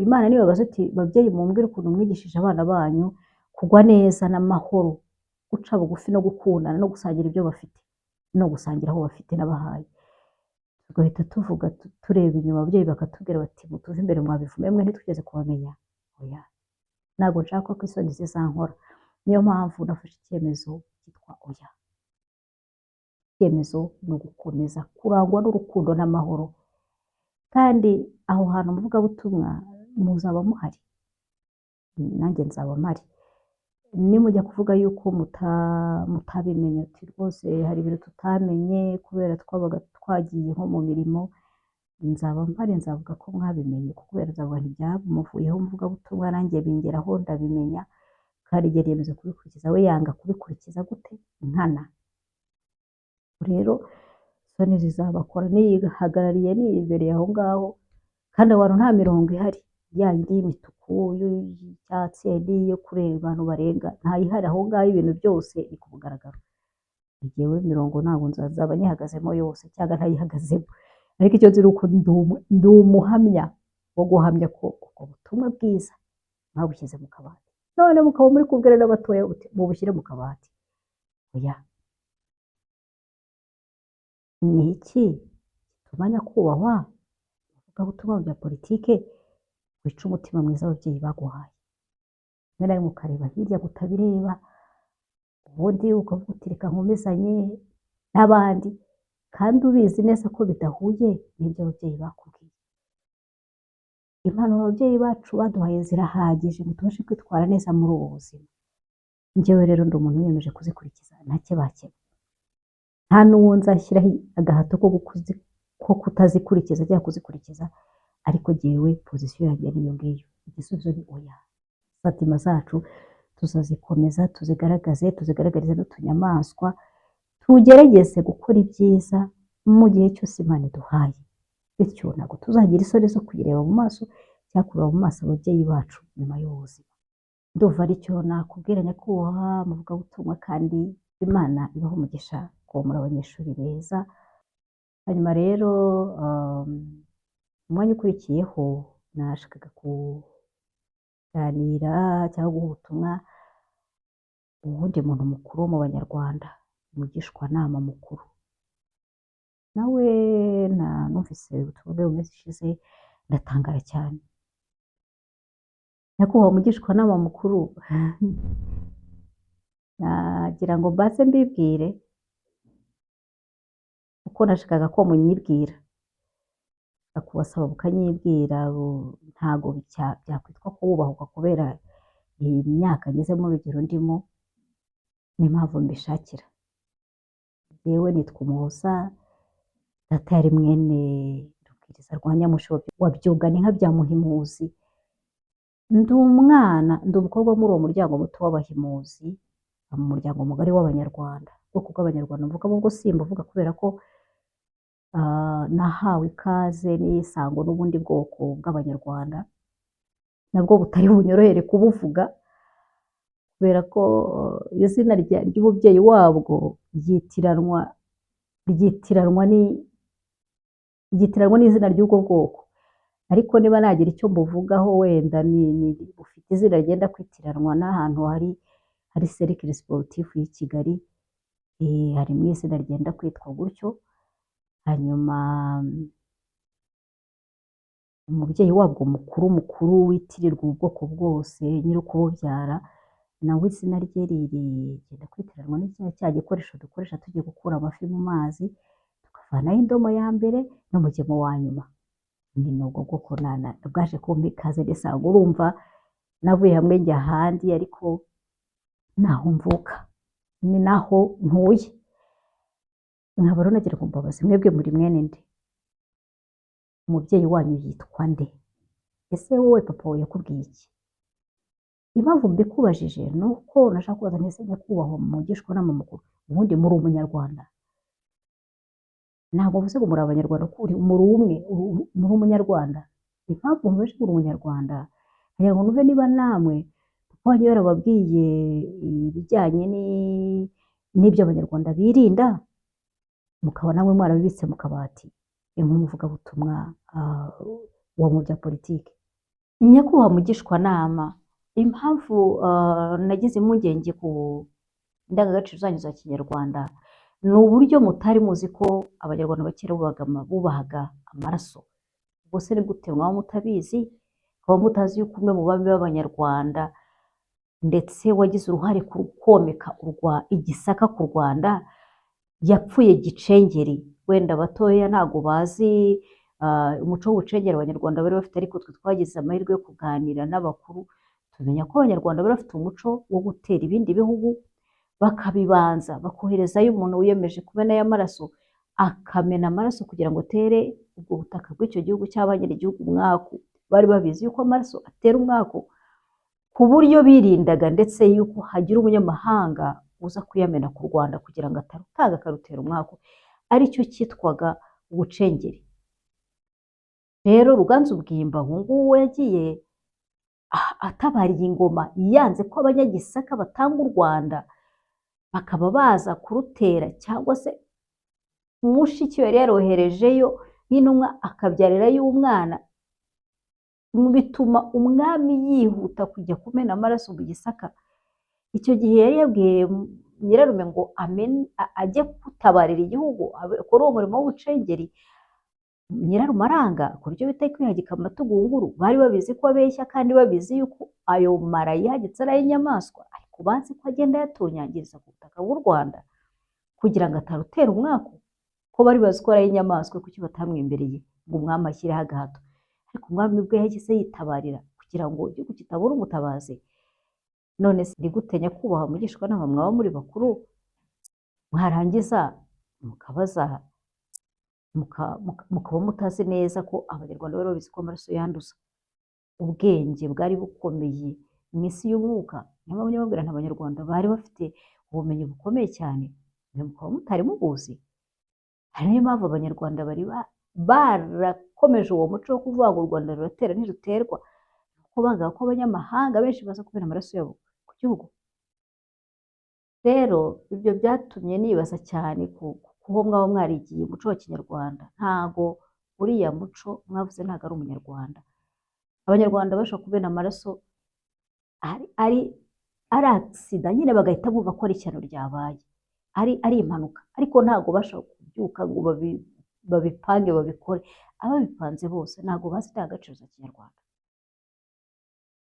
Imana nibabaza iti babyeyi mumbwire ukuntu mwigishije abana banyu kugwa neza n'amahoro, guca bugufi no gukundana no gusangira ibyo bafite no gusangira aho bafite n'abahaye. Tugahita tuvuga tureba inyuma, ababyeyi bakatubwira bati mutuve imbere mwabivume mwe ntitugeze kubamenya. Oya, ntabwo nshaka ko isoni zizankora. Niyo mpamvu nafashe icyemezo cyitwa oya. Icyemezo ni ugukomeza kurangwa n'urukundo n'amahoro, kandi aho hantu muvugabutumwa muzaba muhari, nanjye nzaba mpari. Nimujya kuvuga yuko mutabimenye ati rwose hari ibintu tutamenye kubera twabaga twagiye nko mu mirimo, nzaba mpari, nzavuga ko mwabimenye, kubera nzavuga ntibyamuvuyeho umuvugabutumwa nanjye bingeraho ndabimenya, kandi igihe yemeza kubikurikiza we yanga kubikurikiza gute nkana. Rero isoni zizabakora, niyihagarariye niyibereye aho ngaho kandi abantu nta mirongo ihari, ya yindi y'imituku y'icyatsi n'iyo kureba abantu barenga ntayihari, aho ngaho ibintu byose ni ku mugaragaro. Njyewe mirongo ntabwo nzaba nyihagazemo yose cyangwa ntayihagazemo, ariko icyo nzi ni uko ndi umuhamya wo guhamya ko ubwo butumwa bwiza mwabushyize mu kabati, none mukaba muri kubwira n'abatoya mubushyire mu kabati. Oya, ni iki gituma nyakubahwa ubutumwa bya politike wica umutima mwiza ababyeyi baguhaye? Rimwe na rimwe ukareba hirya kutabireba, ubundi ukavuga uti reka nkomezanye n'abandi, kandi ubizi neza ko bidahuye n'ibyo ababyeyi bakubwiye. Impanuro ababyeyi bacu baduhaye zirahagije ngo tubashe kwitwara neza muri ubu buzima. Njyewe rero ndi umuntu wiyemeje kuzikurikiza ntakebakeba, nta n'uwo nzashyiraho agahato ko kutazikurikiza cyangwa kuzikurikiza, ariko jyewe pozisiyo yanjye niyo ngiyo. Igisubizo ni oya, fatima zacu tuzazikomeza tuzigaragarize n'utunyamaswa, tugerageze gukora ibyiza mu gihe cyose Imana iduhaye, bityo ntabwo tuzagira isoni zo kuyireba mu maso cyangwa kureba mu maso ababyeyi bacu nyuma y'ubuzima. Ndumva aricyo nakubwira nyakubahwa muvugabutumwa, kandi Imana ibaho umugisha ko muri abanyeshuri beza. Hanyuma rero umwanya ukurikiyeho nashakaga kuganira cyangwa guha ubutumwa uwundi muntu mukuru wo mu Banyarwanda, umugishwanama mukuru. Nawe numvise ubutumwa bwe mu minsi ishize ndatangara cyane. Nyakubahwa umugishwanama mukuru, nagira ngo mbaze mbibwire uko nashakaga ko munyibwira, kubasaba mukanyibwira, ntago byakwitwa kububahuka kubera iyi myaka ngezemo urugero ndimo, n'impamvu mbishakira. Yewe nitwa Umuhoza, data yari mwene Rubwiriza rwa Nyamushi wa Byugana inka bya Muhimuzi. Ndi umukobwa muri uwo muryango muto w'Abahimuzi, mu muryango mugari w'Abanyarwanda. Ubwoko bw'Abanyarwanda mvugamo ubwo simbuvuga kubera ko nahawe ikaze n'isango n'ubundi bwoko bw'Abanyarwanda, nabwo butari bunyorohere kubuvuga kubera ko izina ry'umubyeyi wabwo ryitiranwa n'izina ry'ubwo bwoko. Ariko niba nagira icyo mbuvugaho, wenda bufite izina rigenda kwitiranwa n'ahantu hari cercle sportif y'i Kigali, harimo izina rigenda kwitwa gutyo. Hanyuma umubyeyi wabwo mukuru witirirwa ubwoko bwose, nyir'ukububyara, nawe izina rye rigenda kwitiranwa cya gikoresho dukoresha tugiye gukura amafi mu mazi, tukavanaho indomo ya mbere n'umugemo wa nyuma. Ni ubwo bwoko bwaje kumpa ikaze n'isango. Urumva navuye hamwe njya ahandi, ariko naho mvuka ni naho ntuye. Nkaba rero nagira ngo mbabaze mwebwe muri mwene nde? Umubyeyi wanyu yitwa nde? Ese wowe papa we yakubwiye iki? Impamvu mbikubajije ni uko nashaka kubaza ntese nyakubahwa umugishwanama mukuru, ubundi muri Umunyarwanda? Ntabwo mvuze ngo muri Abanyarwanda, ko muri umwe, muri Umunyarwanda. Impamvu mvuze muri Umunyarwanda, kugira ngo numve niba namwe papa wanyu yarababwiye ibijyanye n'ibyo Abanyarwanda birinda, mukaba namwe mwarabibitse mu kabati nk'umuvugabutumwa wa mu bya politiki. Nyakubahwa mugishwanama, impamvu nagize impungenge ku ndangagaciro zanyu za Kinyarwanda ni uburyo mutari muzi ko Abanyarwanda bakera bubahaga amaraso. Ubwo se ni gute mwaba mutabizi, ukaba mutazi yuko umwe mu bami b'Abanyarwanda ndetse wagize uruhare ku komeka igisaka ku Rwanda yapfuye Gicengeri? Wenda batoya ntago bazi umuco w'ubucengeri Abanyarwanda bari bafite, ariko twe twagize amahirwe yo kuganira n'abakuru tumenya ko Abanyarwanda bari bafite umuco wo gutera ibindi bihugu, bakabibanza bakoherezayo umuntu wiyemeje kumena y'amaraso, akamena amaraso kugira ngo atere ubwo butaka bw'icyo gihugu cy'abanyirigihugu umwaku. Bari babizi yuko amaraso atera umwaku, ku buryo birindaga ndetse yuko hagira umunyamahanga uza kuyamena ku Rwanda kugira ngo atarutaga akarutera umwaku. aricyo cyitwaga ubucengeri. Rero Ruganzu Bwimba ubu ngubu yagiye atabariye ingoma, yanze ko abanyagisaka batanga u Rwanda bakaba baza kurutera, cyangwa se mushiki we yari yaroherejeyo nk'intumwa akabyarirayo umwana, bituma umwami yihuta kujya kumena amaraso mu Gisaka. Icyo gihe yari yabwiye nyirarume ngo ajye gutabarira igihugu, akora uwo murimo w'ubucengeri. Nyirarume aranga, akora icyo bita kwihagika amatugunguru. Bari babizi ko abeshya kandi babizi yuko ayo mara yihagitse ari ay'inyamaswa, ariko bazi ko agenda yatonyangiriza ku butaka bw'u Rwanda kugira ngo atarutera umwaku, ko bari bazi ko ari ay'inyamaswa, kuki batamwembereye ngo umwami ashyireho agahato. Ariko umwami bwe yahise yitabarira kugira ngo igihugu kitabura umutabazi. None se ndi gute nyakubahwa mugishwanama mwaba muri bakuru, mwarangiza mukabaza mukaba mutazi neza ko abanyarwanda bari babizi ko amaraso yanduza. Ubwenge bwari bukomeye mu isi y'umwuka, niyo mpamvu nyababwira abanyarwanda bari bafite ubumenyi bukomeye cyane, mukaba mutari mubuzi. Hari niyo mpamvu abanyarwanda bari barakomeje uwo muco wo kuvuga ngo u Rwanda ruratera ntiruterwa, kuko banga ko abanyamahanga benshi baza kubera amaraso yabo ku gihugu. Rero ibyo byatumye nibaza cyane kuko mwaba mwarigiye umuco wa Kinyarwanda. Ntago uriya muco mwavuze ntago ari umunyarwanda. Abanyarwanda bashobora kubera amaraso ari aksida nyine, bagahita bumva ko ari ishyano ryabaye, ari impanuka, ariko ntago bashobora kubyuka ngo babipange babikore. Ababipanze bose ntago bazi indangagaciro za Kinyarwanda.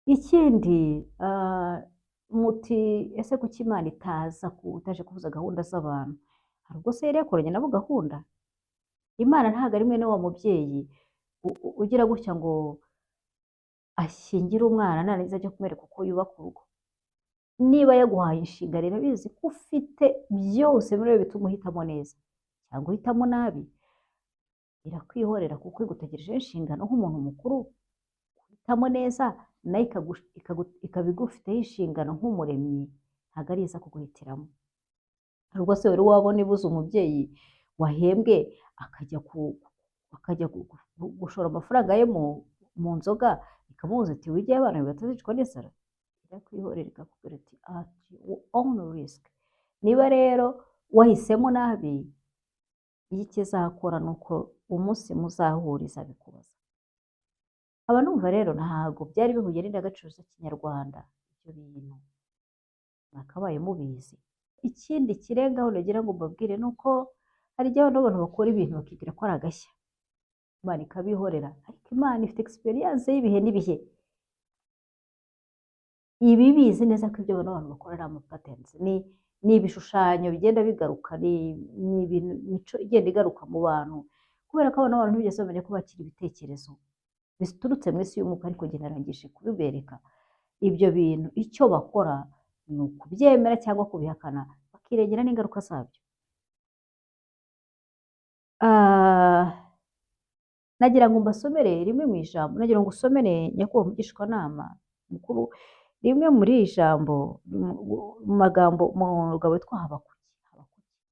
Ikindi muti ese kuki Imana itaje kubuza gahunda z'abantu? Hari ubwo se yari yakoranye nabo gahunda? Imana ntago ari mwene wa mubyeyi ugira gutya ngo ashyingire umwana narangiza ajya kumwereka uko yubaka urugo. Niba yaguhaye inshingano irabizi ko ufite byose muri we bituma uhitamo neza cyangwa uhitamo nabi, irakwihorera kuko igutegerejeho inshingano nk'umuntu mukuru. Uhitamo neza nayo ikaba igufiteho inshingano nk'umuremyi, ntabwo ari iza kuguhitiramo. Hari ubwo se wari wabona ibuze umubyeyi wahembwe akajya gushora amafaranga ye mu nzoga, ikamubuza iti wijyayo abana bawe batazicwa n'inzara? Irakwihorera ikakubwira iti at your own risk. Niba rero wahisemo nabi, iyo ikizakora ni uko umunsi muzahuriza bikubaza. Aba numva rero ntabwo byari bihuye n'indangagaciro za Kinyarwanda. Ibyo bintu mwakabaye mubizi. Ikindi kirengaho nagira ngo mbabwire ni uko hari igihe abantu bakora ibintu bakigira ko ari agashya, Imana ikabihorera. Ariko Imana ifite experience y'ibihe n'ibihe, ibi bizi neza ko ibyo abantu bakora ari amapatterns, ni ibishushanyo bigenda bigaruka, ni imico igenda igaruka mu bantu, kubera ko abantu ntibigeze bamenya ko bakira ibitekerezo biturutse mu isi y'umwuka. Ariko njye narangije kubibereka ibyo bintu icyo bakora ni ukubyemera cyangwa kubihakana, bakirengera n'ingaruka zabyo. Nagira ngo mbasomere rimwe mu ijambo, nagira ngo usomere nyakubahwa mugishwanama mukuru rimwe muri iri jambo mu magambo mu mugabo witwa Habakuki.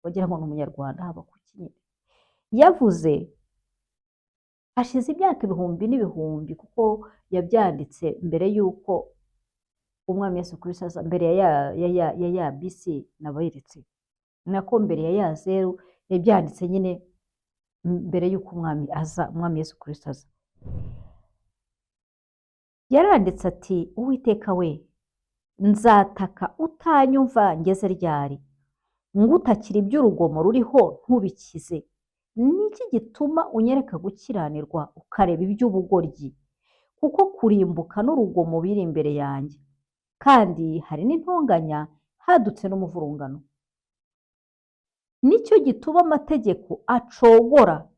Wagira ngo ni umunyarwanda. Habakuki yavuze hashize imyaka ibihumbi n'ibihumbi, kuko yabyanditse mbere y'uko umwami Yesu Kristo aza, mbere ya BC nabayiretse, nako mbere ya zeru yabyanditse nyine mbere y'uko umwami Yesu Kristo aza. Yaranditse ati, Uwiteka we, nzataka utanyumva ngeze ryari? Ngutakira iby'urugomo ruriho ntubikize. Niki gituma unyereka gukiranirwa ukareba iby'ubugoryi? Kuko kurimbuka n'urugomo biri imbere yanjye, kandi hari n'intonganya, hadutse n'umuvurungano. Nicyo gituma amategeko acogora,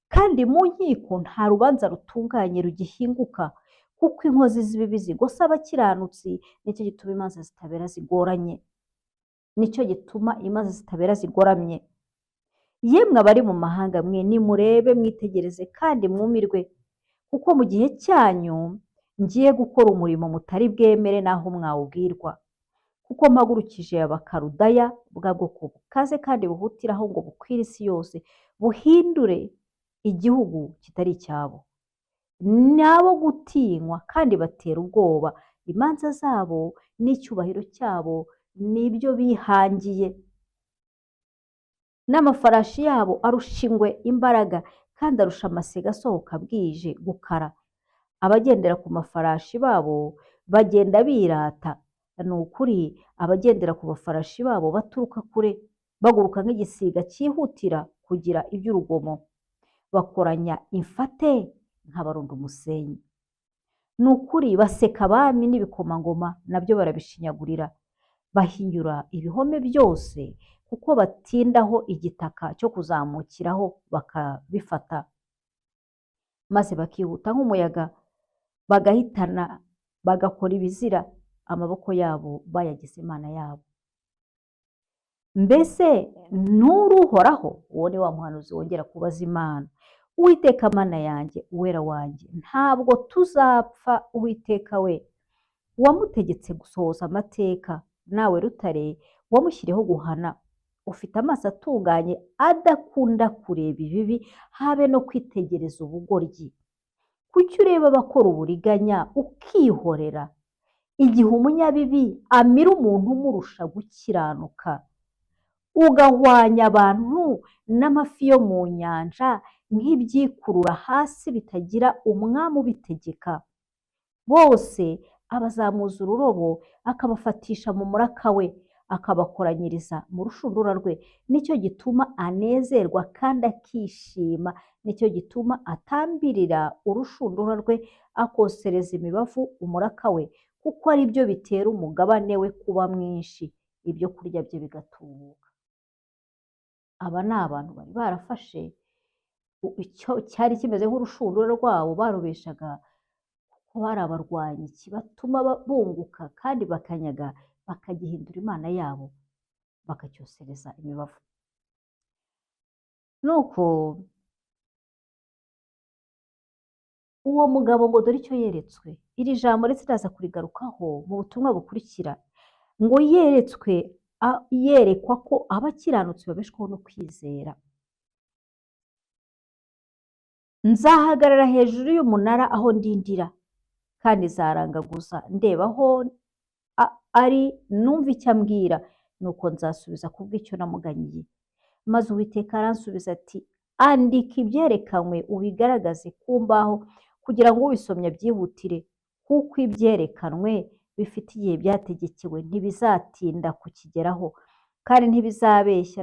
kandi mu nkiko nta rubanza rutunganye rugihinguka, kuko inkozi z'ibibi zigose abakiranutsi. Nicyo gituma imanza zitabera zigoranye. Nicyo gituma imanza zitabera zigoramye. Yemwe abari mu mahanga mwe, nimurebe mwitegereze kandi mwumirwe, kuko mu gihe cyanyu ngiye gukora umurimo mutari bwemere naho mwawubwirwa. kuko mpagurukije abakarudaya bwa bwoko bukaze kandi buhutiraho ngo bukwire isi yose, buhindure igihugu kitari icyabo. Ni abo gutinywa kandi batera ubwoba, imanza zabo n'icyubahiro cyabo nibyo bihangiye. N'amafarashi yabo arusha ingwe imbaraga kandi arusha amasega asohoka bwije gukara. Abagendera ku mafarashi babo bagenda birata. Ni ukuri abagendera ku mafarashi babo baturuka kure, baguruka nk'igisiga cyihutira kugira iby'urugomo. Bakoranya imfate nk'abarunda umusenyi. Ni ukuri baseka abami n'ibikomangoma nabyo barabishinyagurira. Bahinyura ibihome byose kuko batindaho igitaka cyo kuzamukiraho bakabifata. Maze bakihuta nk'umuyaga bagahitana, bagakora ibizira, amaboko yabo bayagize imana yabo. Mbese nturuhoraho, uwo ni wa muhanuzi wongera kubaza Imana. Uwiteka Mana yanjye, uwera wanjye, ntabwo tuzapfa. Uwiteka we, wamutegetse gusohoza amateka, nawe rutare wamushyiriyeho guhana. Ufite amaso atunganye adakunda kureba ibibi, habe no kwitegereza ubugoryi. Kuki ureba abakora uburiganya ukihorera, igihe umunyabibi amira umuntu umurusha gukiranuka? Ugahwanya abantu n'amafi yo mu nyanja nk'ibyikurura hasi bitagira umwami ubitegeka. Bose abazamuza ururobo akabafatisha mu muraka we, akabakoranyiriza mu rushundura rwe. Nicyo gituma anezerwa kandi akishima, nicyo gituma atambirira urushundura rwe, akosereza imibavu umuraka we, kuko ari byo bitera umugabane we kuba mwinshi, ibyo kurya bye bigatubuka. Aba ni abantu bari barafashe icyo cyari kimeze nk'urushundura rwabo, barubeshaga kuko bari abarwanyi, kibatuma bunguka kandi bakanyaga, bakagihindura imana yabo, bakacyosereza imibavu. Nuko uwo mugabo ngo dore icyo yeretswe. Iri jambo ndetse iraza kurigarukaho mu butumwa bukurikira, ngo yerekwa ko abakiranutsi babeshwaho no kwizera. Nzahagarara hejuru y'umunara aho ndindira, kandi zarangaguza ndeba aho ari numva icyo ambwira, nuko nzasubiza kubw'icyo namuganyiye. Maze Uwiteka aransubiza ati, andika ibyerekanywe ubigaragaze ku mbaho, kugira ngo ubisomye abyihutire, kuko ibyerekanwe bifite igihe byategekewe, ntibizatinda kukigeraho, kandi ntibizabeshya.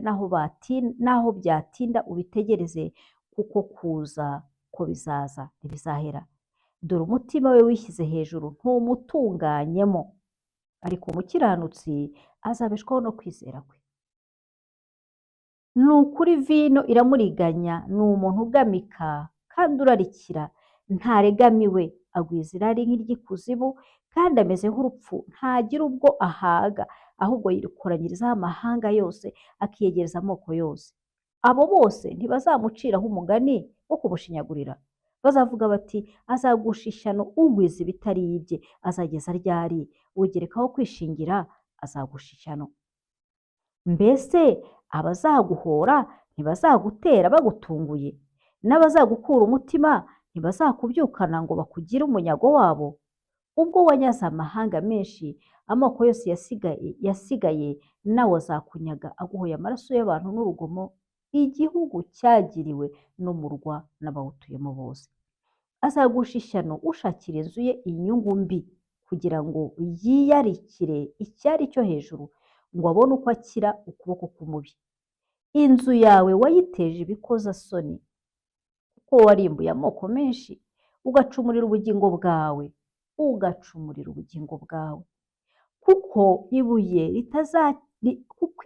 Naho byatinda ubitegereze, kuko kuza ko bizaza ntibizahera. Dore umutima we wishyize hejuru ntumutunganyemo, ariko umukiranutsi azabeshwaho no kwizera kwe. Ni ukuri vino iramuriganya, ni umuntu ugamika kandi urarikira, ntaregamiwe, agwiza irari nk'iry'ikuzimu, kandi ameze nk'urupfu, ntagira ubwo ahaga, ahubwo yikoranyirizaho amahanga yose, akiyegereza amoko yose. Abo bose ntibazamuciraho umugani wo kumushinyagurira. Bazavuga bati, azagusha ishyano ugwiza ibitari ibye, azageza ryari? Ugerekaho kwishingira, azagusha ishyano. Mbese abazaguhora ntibazagutera bagutunguye? N'abazagukura umutima ntibazakubyukana ngo bakugire umunyago wabo? Ubwo wanyaze amahanga menshi, amoko yose yasigaye, nawe azakunyaga aguhoye amaraso y'abantu n'urugomo, igihugu cyagiriwe n'umurwa n'abawutuyemo bose. Azagusha ishyano ushakira inzu ye inyungu mbi, kugira ngo yiyarikire icyari cyo hejuru, ngo abone uko akira ukuboko k'umubi. Inzu yawe wayiteje ibikozasoni, kuko warimbuye amoko menshi, ugacumurira ubugingo bwawe, kuko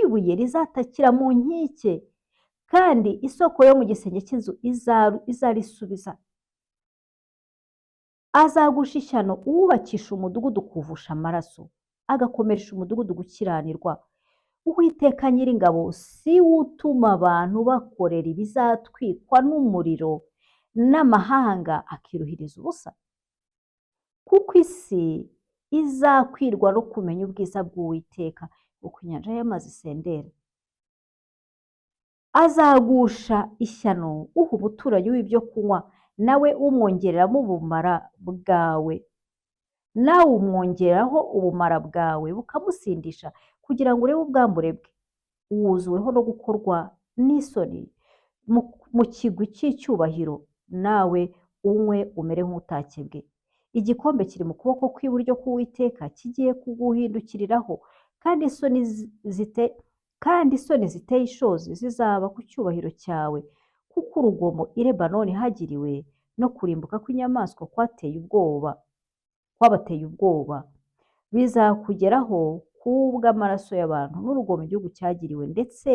ibuye rizatakira mu nkike, kandi isoko yo mu gisenge cy'inzu izarisubiza. Azagusha ishyano uwubakisha umudugudu kuvusha amaraso, agakomeresha umudugudu gukiranirwa. Uwiteka Nyiringabo si we utuma abantu bakorera ibizatwikwa n'umuriro, n'amahanga akiruhiriza ubusa. Kuko isi izakwirwa no kumenya ubwiza bw'Uwiteka uko inyanja y'amazi isendera. Azagusha ishyano uha umuturanyi w'ibyo kunywa, nawe umwongereramo ubumara bwawe, nawe umwongeraho ubumara bwawe bukamusindisha, kugira ngo urebe ubwambure bwe, wuzuweho no gukorwa n'isoni mu kigwi cy'icyubahiro, nawe unywe umere nk'utakebwe. Igikombe kiri mu kuboko kw'iburyo k'Uwiteka kigiye kuguhindukiriraho, kandi isoni ziteye ishozi zizaba ku cyubahiro cyawe, kuko urugomo i Lebanoni hagiriwe no kurimbuka kw'inyamaswa kwabateye ubwoba. Bizakugeraho kubw'amaraso y'abantu n'urugomo igihugu cyagiriwe, ndetse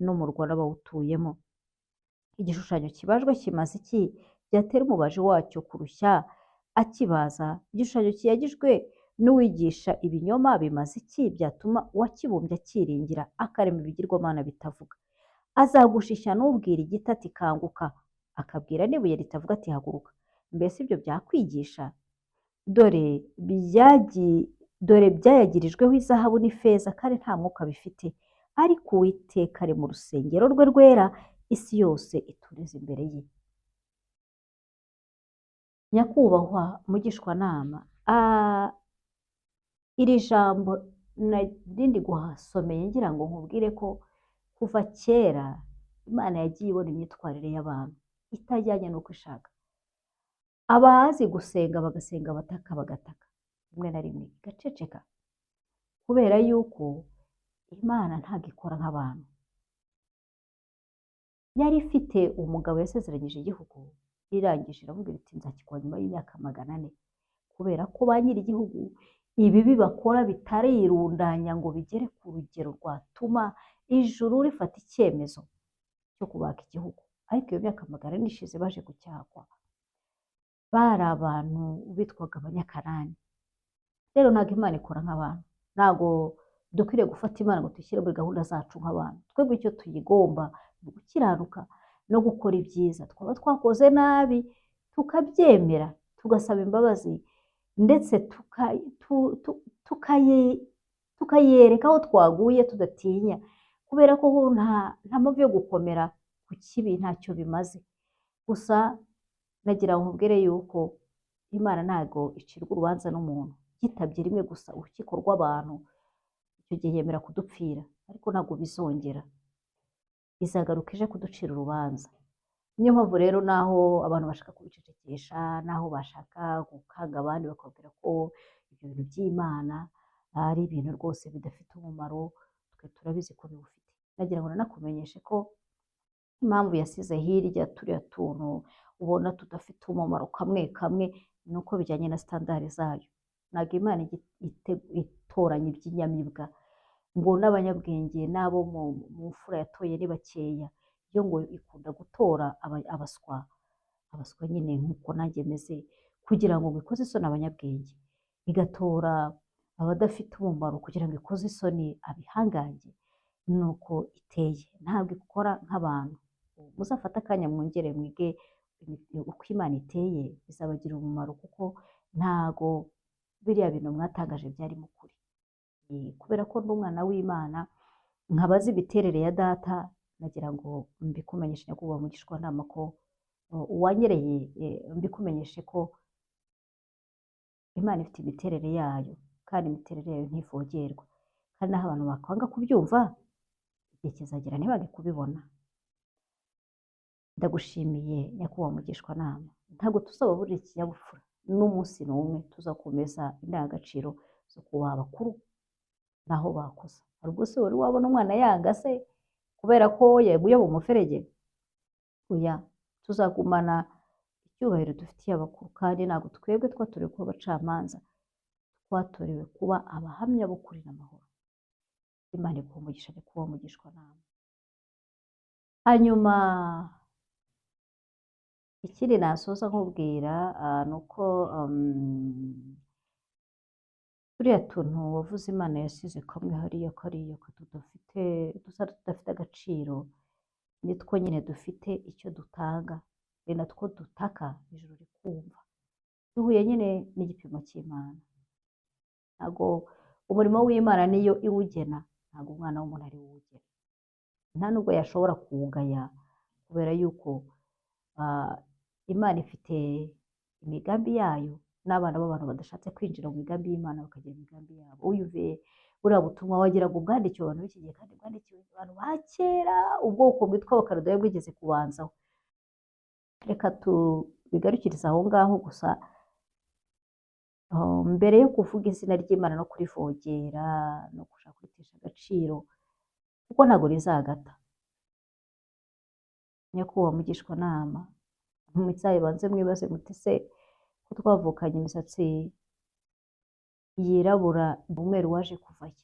n'umurwa n'abawutuyemo. Igishushanyo kibajwe kimaze iki? Byatera umubaji wacyo kurushya akibaza. Igishushanyo kiyagijwe n'uwigisha ibinyoma bimaze iki? Byatuma uwakibumbye akiringira, akarema ibigirwamana bitavuga. Azagusha ishyano ubwira igiti ati kanguka, akabwira n'ibuye ritavuga ati haguruka. Mbese ibyo byakwigisha? Dore byayagirijweho izahabu n'ifeza, kandi nta mwuka bifite, ariko Uwiteka ari mu rusengero rwe rwera, isi yose ituriza imbere ye. Nyakubahwa mugishwanama, iri jambo narindi guhasomeye ngira ngo nkubwire ko kuva kera Imana yagiye ibona imyitwarire y'abantu itajyanye n'uko ishaka. Abazi gusenga bagasenga, abataka bagataka, rimwe na rimwe igaceceka, kubera yuko Imana ntabwo ikora nk'abantu. Yari ifite umugabo yasezeranyije igihugu, irangije iravuga iti nzakikora nyuma y'imyaka 400, kubera ko ba nyiri igihugu ibibi bakora bitarirundanya ngo bigere ku rugero rwatuma ijuru rifata icyemezo cyo kubaka igihugu. Ariko iyo myaka 400 ishize baje gucyahwa, bari abantu bitwaga abanyakanani. Rero ntabwo Imana ikora nk'abantu, ntabwo dukwiriye gufata Imana ngo tuyishyire muri gahunda zacu nk'abantu. Twebwe icyo tuyigomba ni gukiranuka no gukora ibyiza. Twaba twakoze nabi tukabyemera, tugasaba imbabazi, ndetse tukayereka aho twaguye tudatinya, kubera ko nta mpamvu yo gukomera ku kibi, ntacyo bimaze. Gusa nagira ngo nkubwire yuko Imana ntabwo icirwa urubanza n'umuntu yitabye rimwe gusa urukiko rw'abantu, icyo gihe yemera kudupfira, ariko ntabwo bizongera, izagaruka ije kuducira urubanza. Niyo mpamvu rero naho abantu bashaka kubicecekesha, naho bashaka gukanga abandi bakabwira ko ibyo bintu by'Imana ari ibintu rwose bidafite umumaro, twe turabizi ko biwufite. Nagira ngo nanakumenyeshe ko impamvu yasize hirya turiya tuntu ubona tudafite umumaro kamwe kamwe, ni uko bijyanye na standard zayo. Ntabwo Imana itoranya iby'inyamibwa ngo n'abanyabwenge n'abo mu mfura yatoye ni bakeya, yo ngo ikunda gutora abaswa nyine nk'uko nanjye meze, kugira ngo ikoze isoni abanyabwenge, igatora abadafite umumaro kugira ngo ikoze isoni abihangange. Nuko iteye, ntabwo ikora nk'abantu. Muzafate akanya mwongere mwige uko Imana iteye, bizabagira umumaro, kuko ntago biriya bintu mwatangaje byari mu kuri. Kubera ko n'umwana w'Imana nkabazi imiterere ya data, nagira ngo mbikumenyeshe nyakubahwa mugishwanama ko uwanyereye, mbikumenyeshe ko Imana ifite imiterere yayo, kandi imiterere yayo ntivogerwa, kandi naho abantu bakwanga kubyumva, igihe kizagera ntibange kubibona. Ndagushimiye nyakubahwa mugishwanama, ntabwo tuzababurira ikinyabupfura n'umunsi n'umwe, tuzakomeza indangagaciro zo kubaha abakuru naho bakoze. Hari ubwo se wari wabona umwana yanga se kubera ko yaguye mu muferege? Oya, tuzagumana icyubahiro dufitiye abakuru, kandi ntabwo twebwe twatorewe kuba abacamanza, twatorewe kuba abahamya b'ukuri n'amahoro. Imana iguhe umugisha nyakubahwa mugishwanama. Hanyuma ikindi nasoza nkubwira ni uko turiya tuntu wavuze Imana yasize kamwe hariya kariya tudafite agaciro, nitwo nyine dufite icyo dutanga, ni natwo dutaka ijuru rikumva. Duhuye nyine n'igipimo cy'Imana. ntabwo umurimo w'Imana niyo iwugena, ntabwo umwana w'umuntu ari uwugena, nta nubwo yashobora kuwugaya kubera yuko Imana ifite imigambi yayo n'abana b'abantu badashatse kwinjira mu migambi y'Imana bakagira imigambi yabo. Uyuve buriya butumwa wagira ngo bwandikiwe abantu b'iki gihe kandi bwandikiwe abantu ba kera, ubwoko bwitwa Abakaludayo bwigeze kubanzaho. Reka tubigarukirize aho ngaho gusa. Mbere yo kuvuga izina ry'Imana no kurivogera no gushaka kuritesha agaciro kuko ntabwo rizagata, nyakubahwa mugishwanama, muzabanze mwibaze muti se ko twavukanye imisatsi yirabura umweru waje kuva he?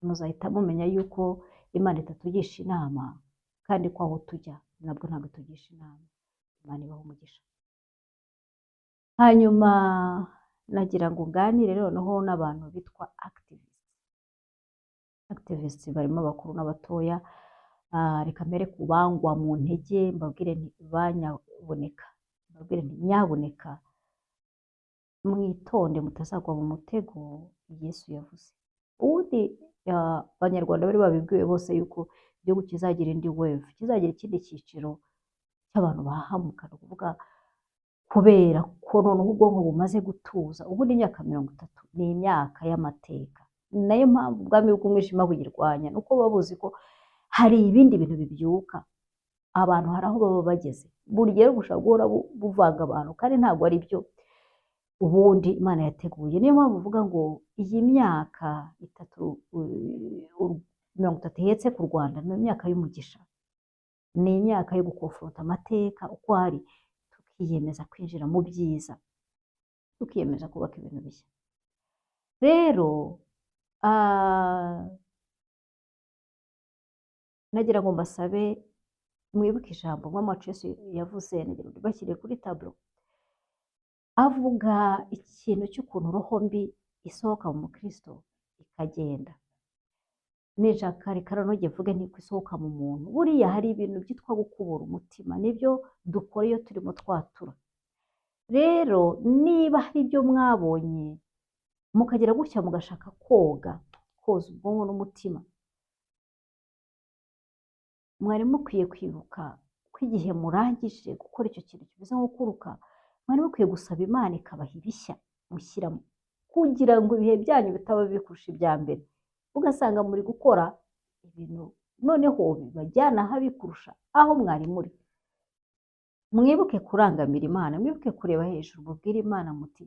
Muzahita mumenya yuko Imana itatugisha inama kandi ko aho tujya nabwo ntabwo tugisha inama. Imana ibahe umugisha. Hanyuma nagira ngo nganire noneho n'abantu bitwa activists barimo abakuru n'abatoya. Reka mbere kubangwa mu ntege mbabwire nti banyaboneka, mbabwire nti nyaboneka mwitonde mutazagwa mu mutego Yesu yavuze. Ubundi abanyarwanda bari babibwiwe bose yuko igihugu kizagira indi wave, kizagira ikindi cyiciro cy'abantu bahahamuka, ni ukuvuga kubera ko noneho ubwonko bumaze gutuza. Ubundi imyaka 30 ni imyaka y'amateka, nayo mpamvu ubwami bw'umwijima buyirwanya, nuko baba buzi ko hari ibindi bintu bibyuka, abantu hari aho baba bageze. Burya rero gushaka guhora buvanga abantu kandi ntabwo ari byo ubundi Imana yateguye. Niyo mpamvu uvuga ngo iyi myaka 30 ihetse ku Rwanda ni imyaka y'umugisha, ni imyaka yo gukonfronta amateka uko ari, tukiyemeza kwinjira mu byiza, tukiyemeza kubaka ibintu bishya. Rero nagira ngo mbasabe mwibuke ijambo umwami wacu Yesu yavuze, nagira ngo bashyire kuri tableau, avuga ikintu cy'ukuntu roho mbi isohoka mu Kristo ikagenda. Nijaka reka noneho mvuge nti isohoka mu muntu. Buriya hari ibintu byitwa gukubura umutima, nibyo dukora iyo turimo twatura. Rero niba hari ibyo mwabonye mukagira gutya mugashaka koza ubwonko n'umutima, mwari mukwiye kwibuka ko igihe murangije gukora icyo kintu kimeze nko kuruka, mwari mukwiye gusaba Imana ikabaha ibishya mushyiramo kugira ngo ibihe byanyu bitaba bikurusha ibya mbere, ugasanga muri gukora ibintu noneho bibajyana habi kurusha aho mwari muri. Mwibuke kurangamira Imana, mwibuke kureba hejuru, mubwire Imana muti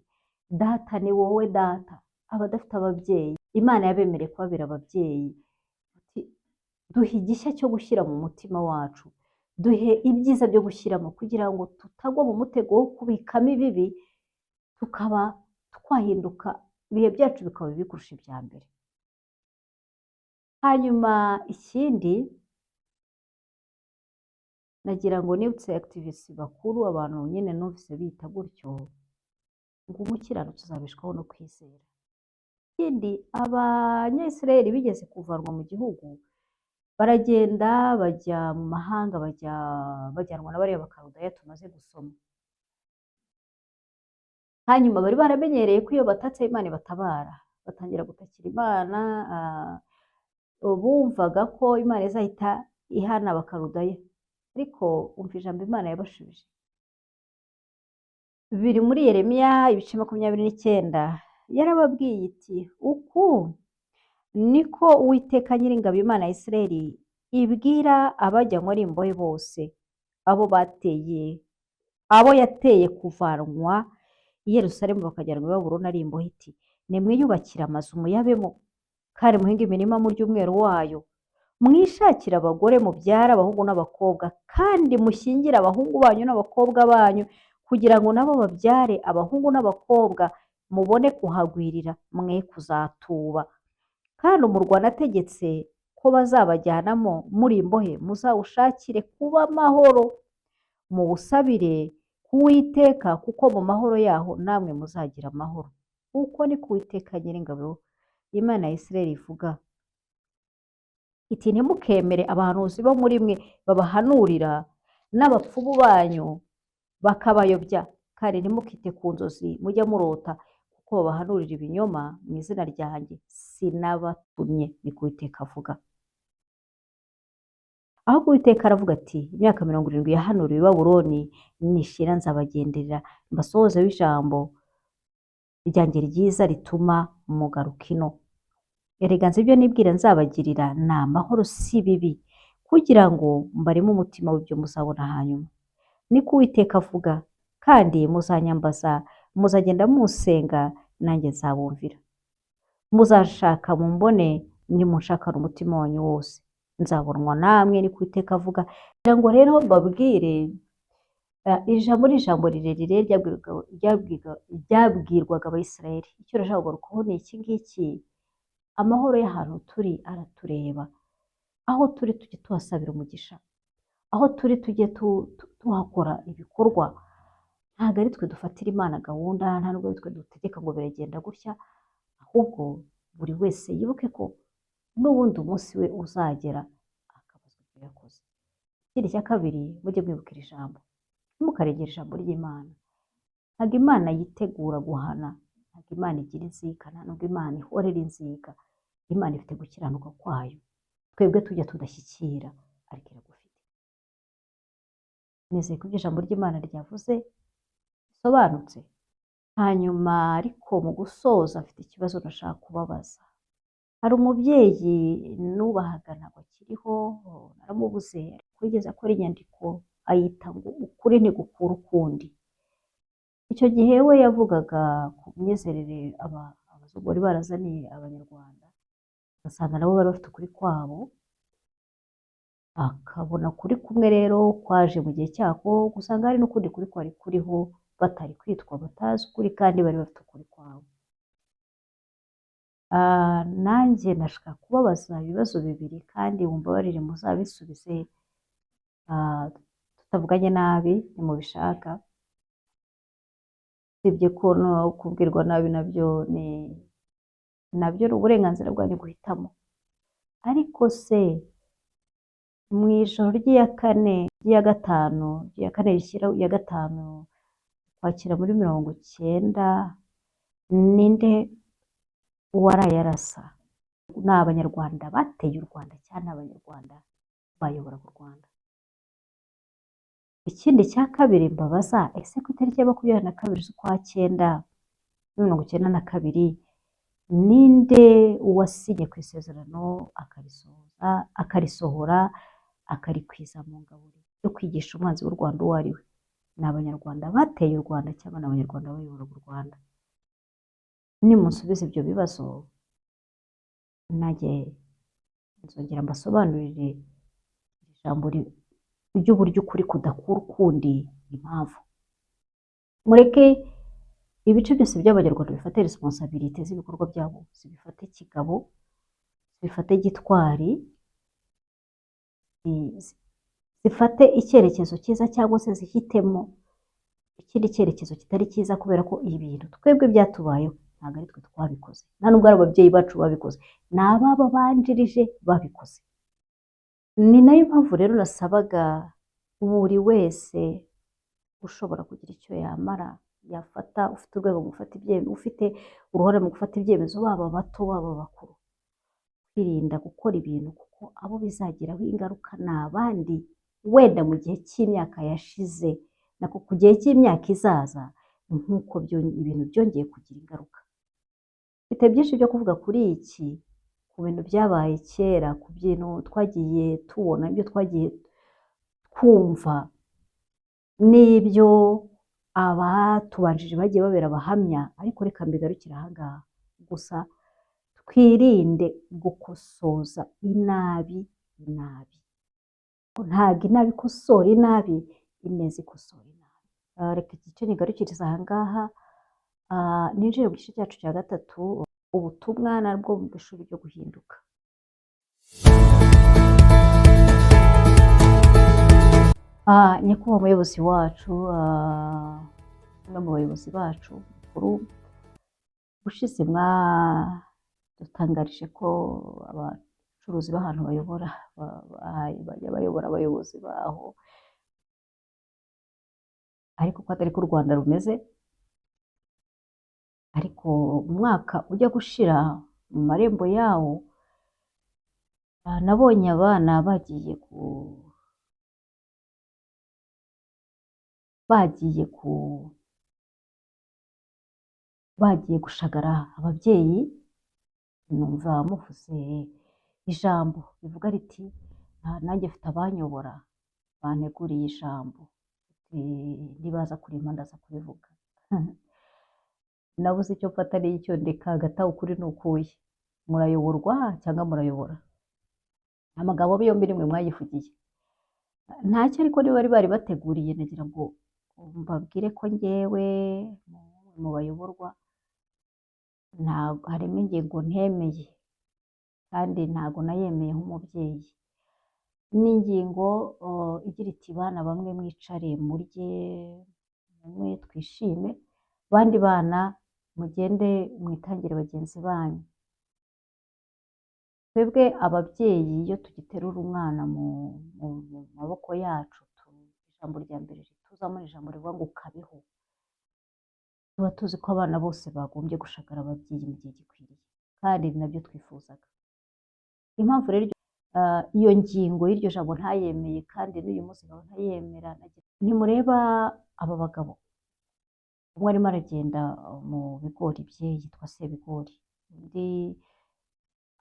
data ni wowe data. Abadafite ababyeyi Imana yabemereye kubabera ababyeyi, duhe igishya cyo gushyira mu mutima wacu, duhe ibyiza byo gushyiramo kugira ngo tutagwa mu mutego wo kubikamo ibibi, tukaba twahinduka, ibihe byacu bikaba bikurusha ibya mbere. Hanyuma ikindi nagira ngo nibutse activists bakuru, abantu nyine numvise bita gutyo, ngo umukiranutsi uzabeshwaho no kwizera. Ikindi Abanyayisiraheli bigeze kuvanwa mu gihugu, baragenda bajya mu mahanga, bajyanwa na bariya Bakaludayo tumaze gusoma. Hanyuma bari baramenyereye ko iyo batatse Imana ibatabara, batangira gutakira Imana. Bumvaga ko Imana izahita ihana Abakaludayo, ariko umva ijambo Imana yabashubije. Biri muri Yeremiya ibice 29, yarababwiye iti uku niko Uwiteka Nyiringabo Imana ya Isiraheli ibwira abajyanywe ari imbohe bose, abo yateye kuvanwa i Yerusalemu bakajyanwa i Babuloni ari imbohe, iti nimwiyubakire amazu muyabemo, kandi muhinge imirima murya umwero wayo, mwishakire abagore mubyara abahungu n'abakobwa, kandi mushyingire abahungu banyu n'abakobwa banyu, kugira ngo nabo babyare abahungu n'abakobwa, mubone kuhagwirira mwe kuzatuba. Kandi umurwa nategetse ko bazabajyanamo muri imbohe muzawushakire kuba amahoro, muwusabire k'Uwiteka, kuko mu mahoro yaho namwe muzagira amahoro. Uko ni ko Uwiteka Nyiringabo Imana ya Isiraheli ivuga. Iti ntimukemere abahanuzi bo muri mwe babahanurira, n'abapfumu banyu bakabayobya, kandi ntimukite ku nzozi mujya murota, kuko babahanurira ibinyoma mu izina ryanjye sinabatumye, ni ko Uwiteka avuga. Aho Uwiteka aravuga ati imyaka 70 yahanuriwe i Babuloni nishira nzabagenderera mbasohozeho ijambo ryanjye ryiza rituma mugaruka ino. Erega nzi ibyo nibwira nzabagirira ni amahoro si bibi, kugira ngo mbareme umutima w'ibyo muzabona hanyuma, ni ko Uwiteka avuga. Kandi muzanyambaza, muzagenda musenga, nanjye nzabumvira. Muzashaka mumbone, nimunshakana umutima wanyu wose, nzabonwa namwe, ni ko Uwiteka avuga. Kugira ngo rero mbabwire, ijambo ni ijambo rirerire ryabwirwaga Abayisiraheli. Icyo urashaka kugarukaho ni iki ngiki: amahoro y'ahantu turi aratureba. Aho turi tujye tuhasabira umugisha, aho turi tujye tuhakora ibikorwa. Ntabwo ari twe dufatira Imana gahunda, nta nubwo ari twe dutegeka ngo biragenda gutya, ahubwo buri wese yibuke ko n'ubundi umunsi we uzagera akabazwa ibyo yakoze. Ikindi cya kabiri, mujye mwibukira ijambo, ntimukarengere ijambo ry'Imana. Ntabwo Imana yitegura guhana, ntabwo Imana igira inzika, nta nubwo Imana ihorera inzika. Imana ifite gukiranuka kwayo, twebwe tujya tudashyikira, ariko iragufite. Nizeye ko ibyo ijambo ry'Imana ryavuze bisobanutse. Hanyuma ariko mu gusoza mfite ikibazo nashaka kubabaza. Hari umubyeyi nubahaga ntabwo akiriho, naramubuze, ariko yigeze akora inyandiko ayita ngo ukuri ntigukura ukundi. Icyo gihe we yavugaga ku myizerere abazungu bari barazaniye Abanyarwanda, ugasanga nabo bari bafite ukuri kwabo, akabona kuri kumwe rero kwaje mu gihe cyako, gusanga hari n'ukundi kuri kwari kuriho batari kwitwa batazi ukuri kandi bari bafite ukuri kwabo. Nanjye nashaka kubabaza ibibazo bibiri, kandi mumbabarire muzabisubize tutavuganye nabi nimubishaka. Usibye ko no kubwirwa nabi nabyo ni uburenganzira bwanyu guhitamo. Ariko se mu ijoro ry'iya gatanu rishyira iya gatanu Ukwakira muri 90, ninde waraye arasa? Ni Abanyarwanda bateye u Rwanda cyangwa ni Abanyarwanda bayoboraga u Rwanda? Ikindi cya kabiri mbabaza, ese ku itariki ya 22 z'Ukwakenda 1992 ninde wasinye ku isezerano akarisohora akarikwiza mu ngabo yo kwigisha umwanzi w'u Rwanda uwo ari we? Ni Abanyarwanda bateye u Rwanda cyangwa ni Abanyarwanda bayoboraga u Rwanda? Nimunsubize ibyo bibazo, nanjye nzongera mbasobanurire ijambo ry'uburyo ukuri kudakura ukundi impamvu. Mureke ibice byose by'Abanyarwanda bifate responsabilité z'ibikorwa byabo, zibifate kigabo, zifate gitwari, zifate icyerekezo cyiza, cyangwa se zihitemo ikindi cyerekezo kitari cyiza, kubera ko ibintu twebwe byatubayeho ntabwo ari twe twabikoze, nta nubwo ari ababyeyi bacu babikoze, ni ababanjirije babikoze. Ni nayo mpamvu rero nasabaga buri wese ushobora kugira icyo yamara yafata, ufite urwego mu gufata ibyemezo, ufite uruhare mu gufata ibyemezo, baba bato baba bakuru, kwirinda gukora ibintu kuko abo bizagiraho ingaruka ni abandi, wenda mu gihe cy'imyaka yashize, nako ku gihe cy'imyaka izaza, nk'uko ibintu byongeye kugira ingaruka. Mfite byinshi byo kuvuga kuri iki, ku bintu byabaye kera, ku bintu twagiye tubona, ibyo twagiye twumva, n'ibyo abatubanjije bagiye babera abahamya, ariko reka mbigarukire aha ngaha gusa. Twirinde gukosoza inabi. Ntabwo inabi ikosora inabi, ineza ikosora inabi. Reka igice nigarukiriza aha ngaha, ninjire mu gice cyacu cya gatatu, ubutumwa nabwo mu ishuri ryo guhinduka. Nyakubahwa umuyobozi wacu, umwe mu bayobozi bacu mukuru, ushize mwadutangarije ko abacuruzi b'ahantu bajya bayobora abayobozi baho, ariko ko atari ko u Rwanda rumeze, ariko umwaka ujya gushira mu marembo yawo nabonye abana bagiye gushagara ababyeyi, numva muvuze ijambo rivuga riti nanjye mfite abanyobora banteguriye ijambo, nibaza kurimpa ndaza kurivuga. Nabuze icyo mfata n'icyo ndeka, hagati aho ukuri ni ukuye, murayoborwa cyangwa murayobora? Amagambo yombi nimwe mwayivugiye. Ntacyo ariko niba bari bateguriye, nagira ngo mbabwire ko njyewe mu bayoborwa harimo ingingo ntemeye kandi ntabwo nayemeye nk'umubyeyi. N'ingingo igira iti bana bamwe mwicare murye mumwe twishime, abandi bana mugende mwitangire bagenzi banyu. Twebwe ababyeyi iyo tugiterura umwana mu maboko yacu, ijambo rya mbere rituzamo ni ijambo rivuga ngo kabeho. Tuba tuzi ko abana bose bagombye gushagara ababyeyi mu gihe gikwiriye, kandi ni nabyo twifuzaga. Impamvu rero iyo ngingo y'iryo jambo ntayemeye, kandi n'uyu munsi nkaba ntayemera. Ntimureba aba bagabo, umwe arimo aragenda mu bigori bye yitwa Sebigori, undi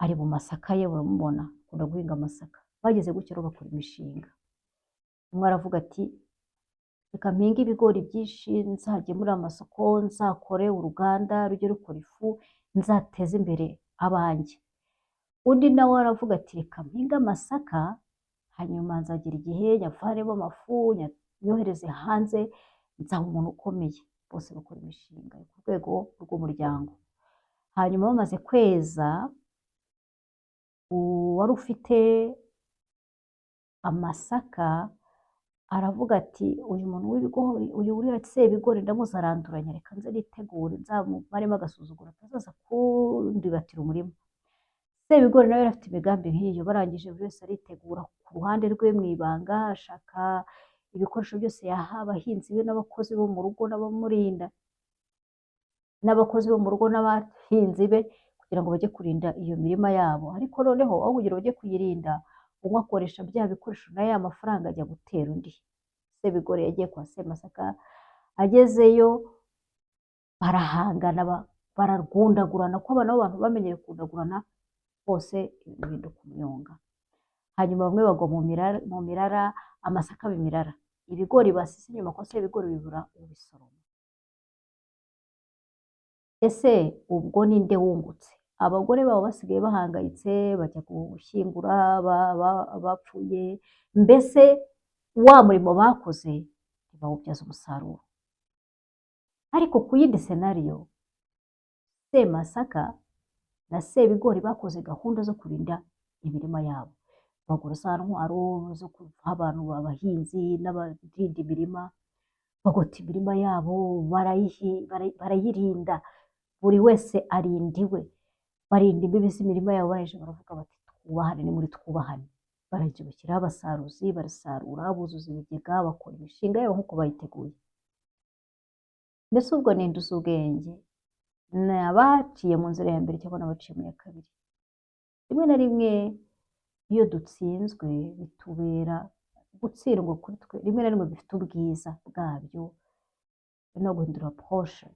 ari mu masaka ye, uramubona akunda guhinga amasaka. Bageze gutyo rero bakora imishinga. Umwe aravuga ati reka mpinge ibigori byinshi, nzagemurire amasoko, nzakore uruganda rujye rukora ifu, nzateze imbere abanjye. Undi nawe aravuga ati reka mpinge amasaka, hanyuma nzagira igihe nyavanemo amafu nyohereze hanze, nzaba umuntu ukomeye. Bose bakora imishinga ku rwego rw'umuryango. Hanyuma bamaze kweza, uwari ufite amasaka aravuga ati uyu muntu w'ibigori, uyu uriya Sebigori ndamuzi aranduranya, reka nze nitegure nzamumaremo agasuzuguro atazaza kundibatira umurima. Sebigori nawe yari afite imigambi nk'iyo. Barangije buri wese aritegura ku ruhande rwe mu ibanga, ashaka ibikoresho byose yaha abahinzi be n'abakozi bo mu rugo n'abamurinda, n'abakozi bo mu rugo n'abahinzi be, kugira ngo bajye kurinda iyo mirima yabo. Ariko noneho aho kugira bajye kuyirinda, umwe akoresha bya bikoresho na ya mafaranga ajya gutera undi. Sebigori yagiye kwa Semasaka, agezeyo barahangana, bararwundagurana, ko abana b'abantu bamenyeye kundagurana, bose bihinduka umuyonga. Hanyuma bamwe bagwa mu mirara, amasaka aba imirara, ibigori basize inyuma kwa Sebigori bibura ubisoroma. Ese ubwo ninde wungutse? Abagore babo basigaye bahangayitse, bajya gushyingura bapfuye, mbese wa murimo bakoze ntibawubyaza umusaruro. Ariko ku yindi senariyo, Semasaka na Sebigori bakoze gahunda zo kurinda imirima yabo, bagura za ntwaro zo kuha abantu b'abahinzi n'abarinda imirima, bagota imirima yabo barayirinda, buri wese arinda iwe, barinda imbibi z'imirima yabo. Barangije baravuga bati twubahane, ni muri twubahane. Barangije bashyiraho abasaruzi, barasarura, buzuza ibigega, bakora imishinga yabo nk'uko bayiteguye. Mbese ubwo ninde uzi ubwenge? Ni abaciye mu nzira ya mbere cyangwa n'abaciye mu ya kabiri? Rimwe na rimwe iyo dutsinzwe bitubera gutsindwa kuri twe, rimwe na rimwe bifite ubwiza bwabyo no guhindura approche.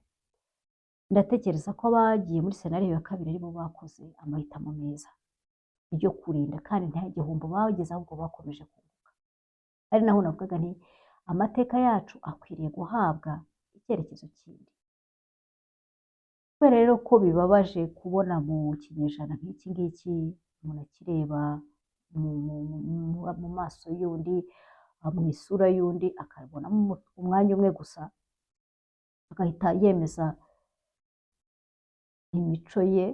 Ndatekereza ko abagiye muri senariyo ya kabiri aribo bakoze amahitamo meza yo kurinda, kandi nta gihombo bageze, ahubwo bakomeje kunguka. Ari naho navugaga nti amateka yacu akwiriye guhabwa icyerekezo kindi. Kubera rero ko bibabaje kubona mu kinyejana nk'iki ngiki umuntu akireba mu maso y'undi, mu isura y'undi, akabonamo umwanya umwe gusa, agahita yemeza imico ye,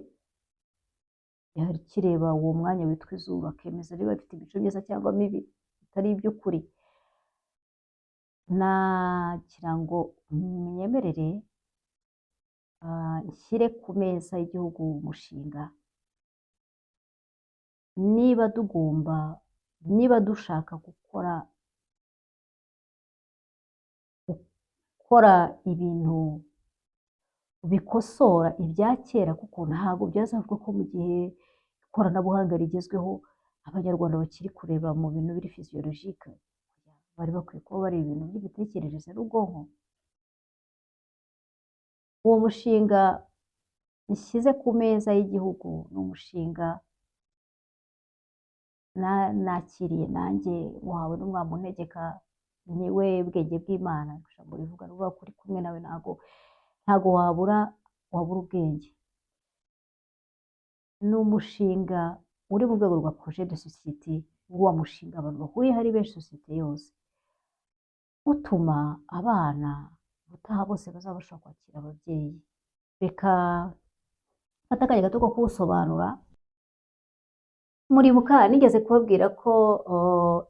yakireba uwo mwanya witwa izuba, akemeza niba afite imico myiza cyangwa mibi, bitari iby'ukuri. Nagira ngo munyemerere nshyire ku meza y'igihugu umushinga, niba dushaka gukora ibintu bikosora ibya kera, kuko ntabwo byazavuga ko mu gihe ikoranabuhanga rigezweho abanyarwanda bakiri kureba mu bintu biri physiologique. Bari bakwiye kuba bari ibintu by'imitekerereze n'ubwonko. Uwo mushinga nshyize ku meza y'igihugu ni umushinga nakiriye nanjye muhawe n'umwami untegeka, niwe bwenge bw'Imana. Ijambo rivuga ruvuga ko uri kumwe nawe ntago wabura ubwenge. Ni umushinga uri mu rwego rwa projet de société, wa mushinga abantu bahuriye hari benshi sosiyete yose, utuma abana ubutaha bose bazaba bashobora kwakira ababyeyi. Reka mfate akanya gato ko kuwusobanura. Muribuka nigeze kubabwira ko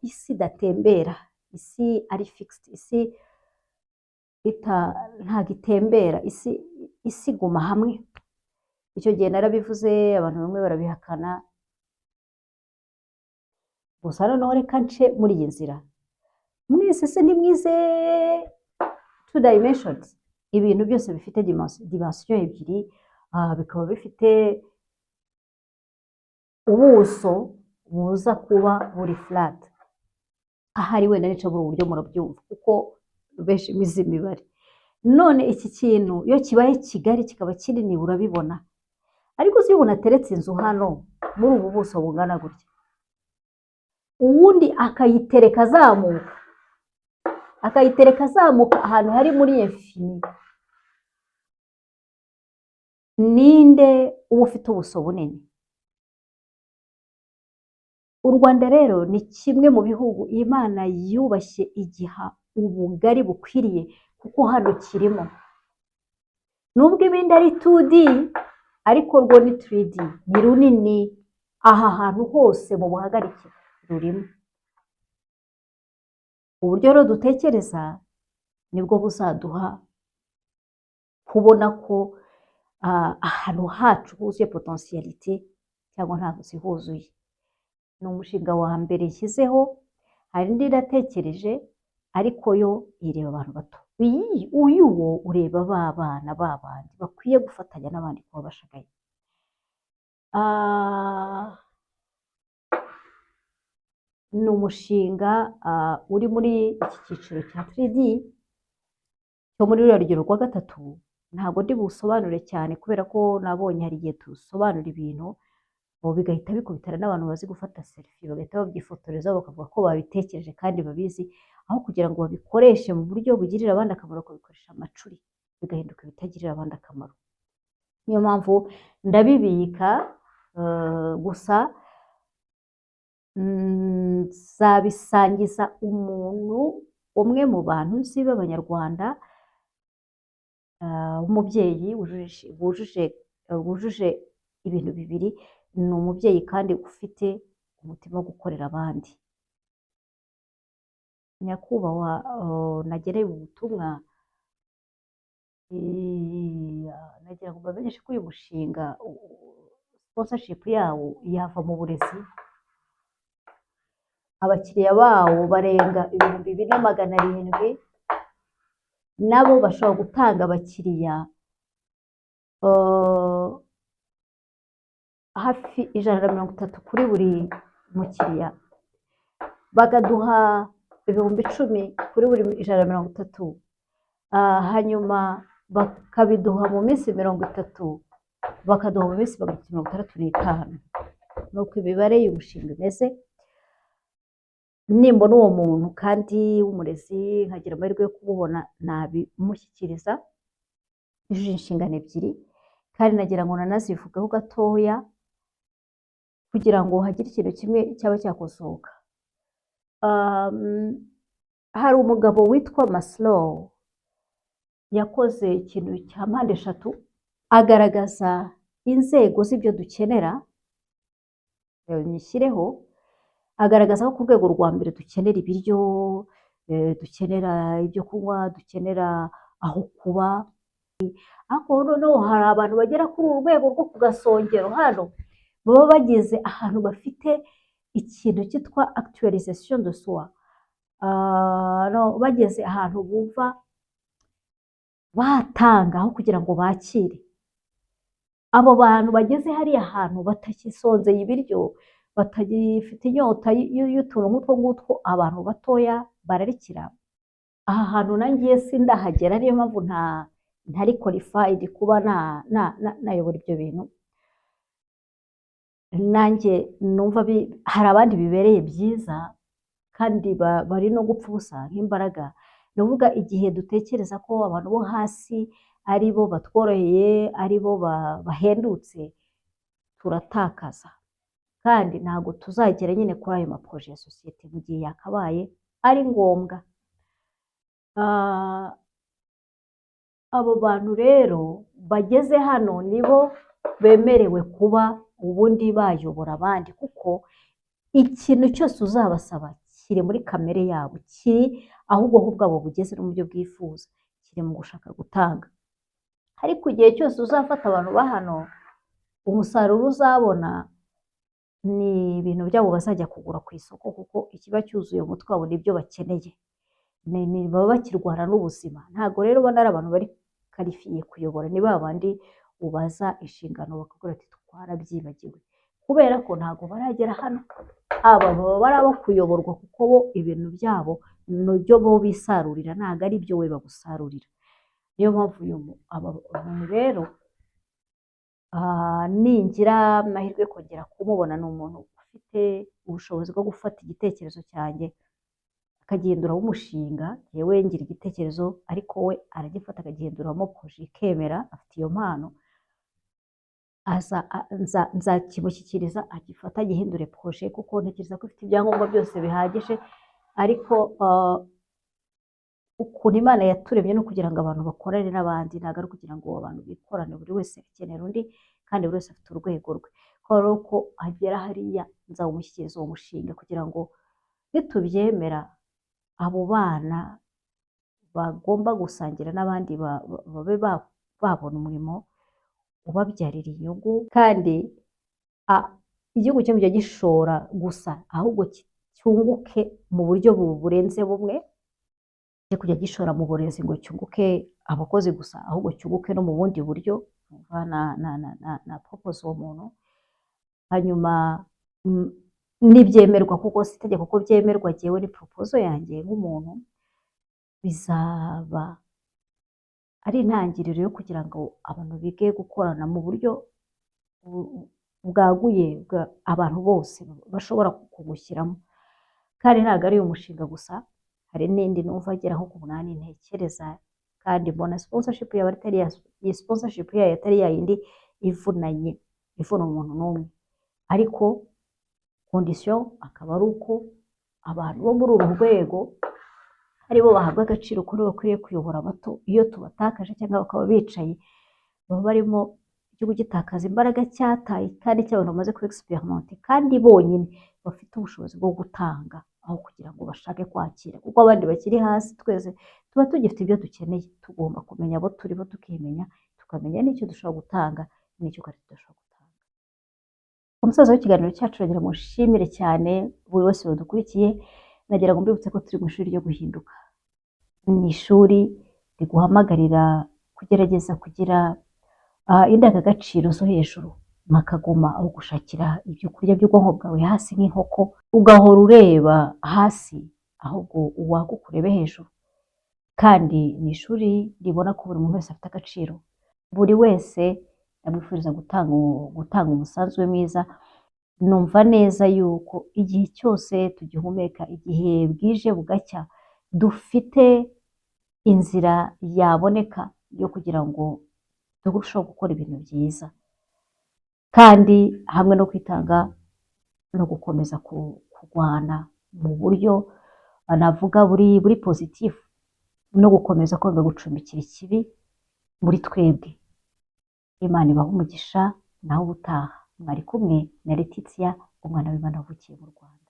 isi idatembera, isi ari fixed, isi ntago itembera, isi iguma hamwe. Icyo gihe narabivuze, abantu bamwe barabihakana. Gusa noneho reka nce muri iyi nzira. Mwese se ntimwize two dimensions, ibintu byose bifite dimension ebyiri, bikaba bifite ubuso buza kuba buri flat. Ahari wenda nico buri buryo murabyumva kuko benshi mwize imibare. None iki kintu iyo kibaye kigari kikaba kinini urabibona, ariko si ubona ateretse inzu hano muri ubu buso bungana gutya, uwundi akayitereka azamuka ahantu hari muri infini, ninde uba ufite ubuso bunini? U Rwanda rero ni kimwe mu bihugu Imana yubashye igiha ubugari bukwiriye, kuko hano kirimo. Nubwo ibindi ari 2D ariko rwo ni 3D, ni runini. Aha hantu hose mu buhagarike rurimo. Uburyo rero dutekereza nibwo buzaduha kubona ko ahantu hacu huzuye potentiality cyangwa ntabwo zihuzuye. Ni umushinga wa mbere nshyizeho, hari indi natekereje ariko yo ireba abantu bato. Uyu wo ureba b'abana b'abandi bakwiye gufatanya n'abandi kuba bashagaye. Ni umushinga uri muri iki cyiciro cya 3D cyo muri ruriya rugero rwa gatatu. Ntabwo ndi busobanure cyane kubera ko nabonye hari igihe tusobanura ibintu bigahita bikubitana n'abantu bazi gufata selfie, bagahita babyifotoreza bakavuga ko babitekereje kandi babizi, aho kugira ngo babikoreshe mu buryo bugirira abandi akamaro, kubikoresha amacuri bigahinduka ibitagirira abandi akamaro. Niyo mpamvu ndabibika, gusa nzabisangiza umuntu umwe mu bantu nzi b'Abanyarwanda, umubyeyi wujuje ibintu bibiri. Ni umubyeyi kandi ufite umutima wo gukorera abandi. Nyakubahwa, nagereye ubutumwa, nagira ngo mbamenyeshe ko uyu mushinga sponsorship yawo yava mu burezi. Abakiriya bawo barenga 2,700, nabo bashobora gutanga abakiriya hafi 130 kuri buri mukiriya, bakaduha 10,000 kuri buri 130, hanyuma bakabiduha mu minsi 30, bakaduha mu minsi 65. Nuko imibare y'umushinga imeze. Nimbona uwo muntu kandi w'umurezi nkagira amahirwe yo kumubona, nabimushyikiriza. Yujuje inshingano ebyiri, kandi nagira ngo nanazivugaho gatoya kugira ngo hagire ikintu kimwe cyaba cyakosoka. Hari umugabo witwa Maslow yakoze ikintu cya mpande eshatu, agaragaza inzego z'ibyo dukenera. Nyishyireho, agaragaza ko ku rwego rwa mbere dukenera ibiryo, dukenera ibyo kunywa, dukenera aho kuba. Ariko noneho hari abantu bagera kuri uru rwego rwo ku gasongero hano, baba bageze ahantu bafite ikintu cyitwa actualisation de soi. Bageze ahantu bumva batanga aho kugira ngo bakire. Abo bantu bageze hariya hantu batakisonzeye ibiryo, batagifite inyota y'utuntu nk'utwo ngutwo, abantu batoya bararikira. Aha hantu nanjye sindahagera, niyo mpamvu ntari qualified kuba nayobora ibyo bintu. Nanjye numva hari abandi bibereye byiza kandi bari no gupfa ubusa nk'imbaraga. Ni ukuvuga igihe dutekereza ko abantu bo hasi ari bo batworoheye, ari bo bahendutse, turatakaza. Kandi ntabwo tuzagera nyine kuri ayo maproje ya sosiyete mu gihe yakabaye ari ngombwa. Abo bantu rero bageze hano nibo bemerewe kuba ubundi bayobora abandi, kuko ikintu cyose uzabasaba kiri muri kamere yabo, kiri ahubwo bwabo bugeze no mu byo bwifuza, kiri mu gushaka gutanga. Ariko igihe cyose uzafata abantu ba hano, umusaruro uzabona ni ibintu byabo bazajya kugura ku isoko, kuko ikiba cyuzuye umutwe wabo nibyo bakeneye, baba bakirwana n'ubuzima. Ntabwo rero ubona ari abantu bari karifiye kuyobora, ni ba bandi ubaza inshingano bakakubwira ati twarabyibagiwe, kubera ko ntabwo baragera hano. Aba baba bari abo kuyoborwa, kuko bo ibintu byabo nibyo bo bisarurira, ntabwo ari ibyo we bagusarurira. Niyo mpamvu aba bantu rero ningira amahirwe yo kongera kumubona, ni umuntu ufite ubushobozi bwo gufata igitekerezo cyanjye akagihinduramo umushinga. Yewe ngira igitekerezo ariko we aragifata akagihinduramo proje ikemera. Afite iyo mpano, nzakimushyikiriza agifata agihindure proje, kuko ntekereza ko ifite ibyangombwa byose bihagije. Ariko ukuntu Imana yaturemye no kugira ngo abantu bakorane n'abandi, ntabwo ari ukugira ngo abantu bikorane, buri wese akenera undi kandi buri wese afite urwego rwe. Kubera ko agera hariya nzawumushyikiriza uwo mushinga, kugira ngo nitubyemera abo bana bagomba gusangira n'abandi babe babona umurimo ubabyarira inyungu. Kandi igihugu cyo kujya gishora gusa, ahubwo cyunguke mu buryo burenze bumwe. Cyo kujya gishora mu burezi ngo cyunguke abakozi gusa, ahubwo cyunguke no mu bundi buryo. Na propose uwo muntu. Hanyuma nibyemerwa, kuko si itegeko ko byemerwa, jyewe ni proposal yanjye nk'umuntu, bizaba ari intangiriro yo kugira ngo abantu bige gukorana mu buryo bwaguye, abantu bose bashobora kugushyiramo. Kandi ntabwo ari umushinga gusa, hari n'indi numva agera nko ku 8 ntekereza, kandi mbona sponsorship yawe atari iyi sponsorship yayo atari yayindi ivunanye, ivuna umuntu n'umwe. Ariko condition akaba ari uko abantu bo muri uru rwego aribo bahabwa agaciro kuri bakwiriye kuyobora abato. Iyo tubatakaje cyangwa bakaba bicaye, baba barimo igihugu gitakaza imbaraga cyataye, kandi cy'abantu bamaze ku experiment, kandi bonyine bafite ubushobozi bwo gutanga, aho kugira ngo bashake kwakira. Kuko abandi bakiri hasi, twese tuba tugifite ibyo dukeneye. Tugomba kumenya abo turi bo, tukimenya, tukamenya n'icyo dushobora gutanga n'icyo tudashobora gutanga. Umusaza w'ikiganiro cyacu aragira ngo nshimire cyane buri wese wadukurikiye. Nagira ngo mbibutse ko turi mu ishuri ryo guhinduka. Ni ishuri riguhamagarira kugerageza kugira indangagaciro zo hejuru, nkakaguma aho gushakira ibyo kurya by'ubwonko bwawe hasi nk'inkoko, ugahora ureba hasi ahubwo uwaguka urebe hejuru. Kandi ni ishuri ribona ko buri muntu wese afite agaciro, buri wese amwifuriza gutanga umusanzu we mwiza. Numva neza yuko igihe cyose tugihumeka, igihe bwije bugacya, dufite inzira yaboneka yo kugira ngo turusheho gukora ibintu byiza, kandi hamwe no kwitanga no gukomeza kurwana mu buryo navuga buri positifu, no gukomeza kwanga gucumbikira ikibi muri twebwe. Imana ibahe umugisha. Naho ubutaha mwari kumwe na Letitia, umwana w'Imana wavukiye mu Rwanda.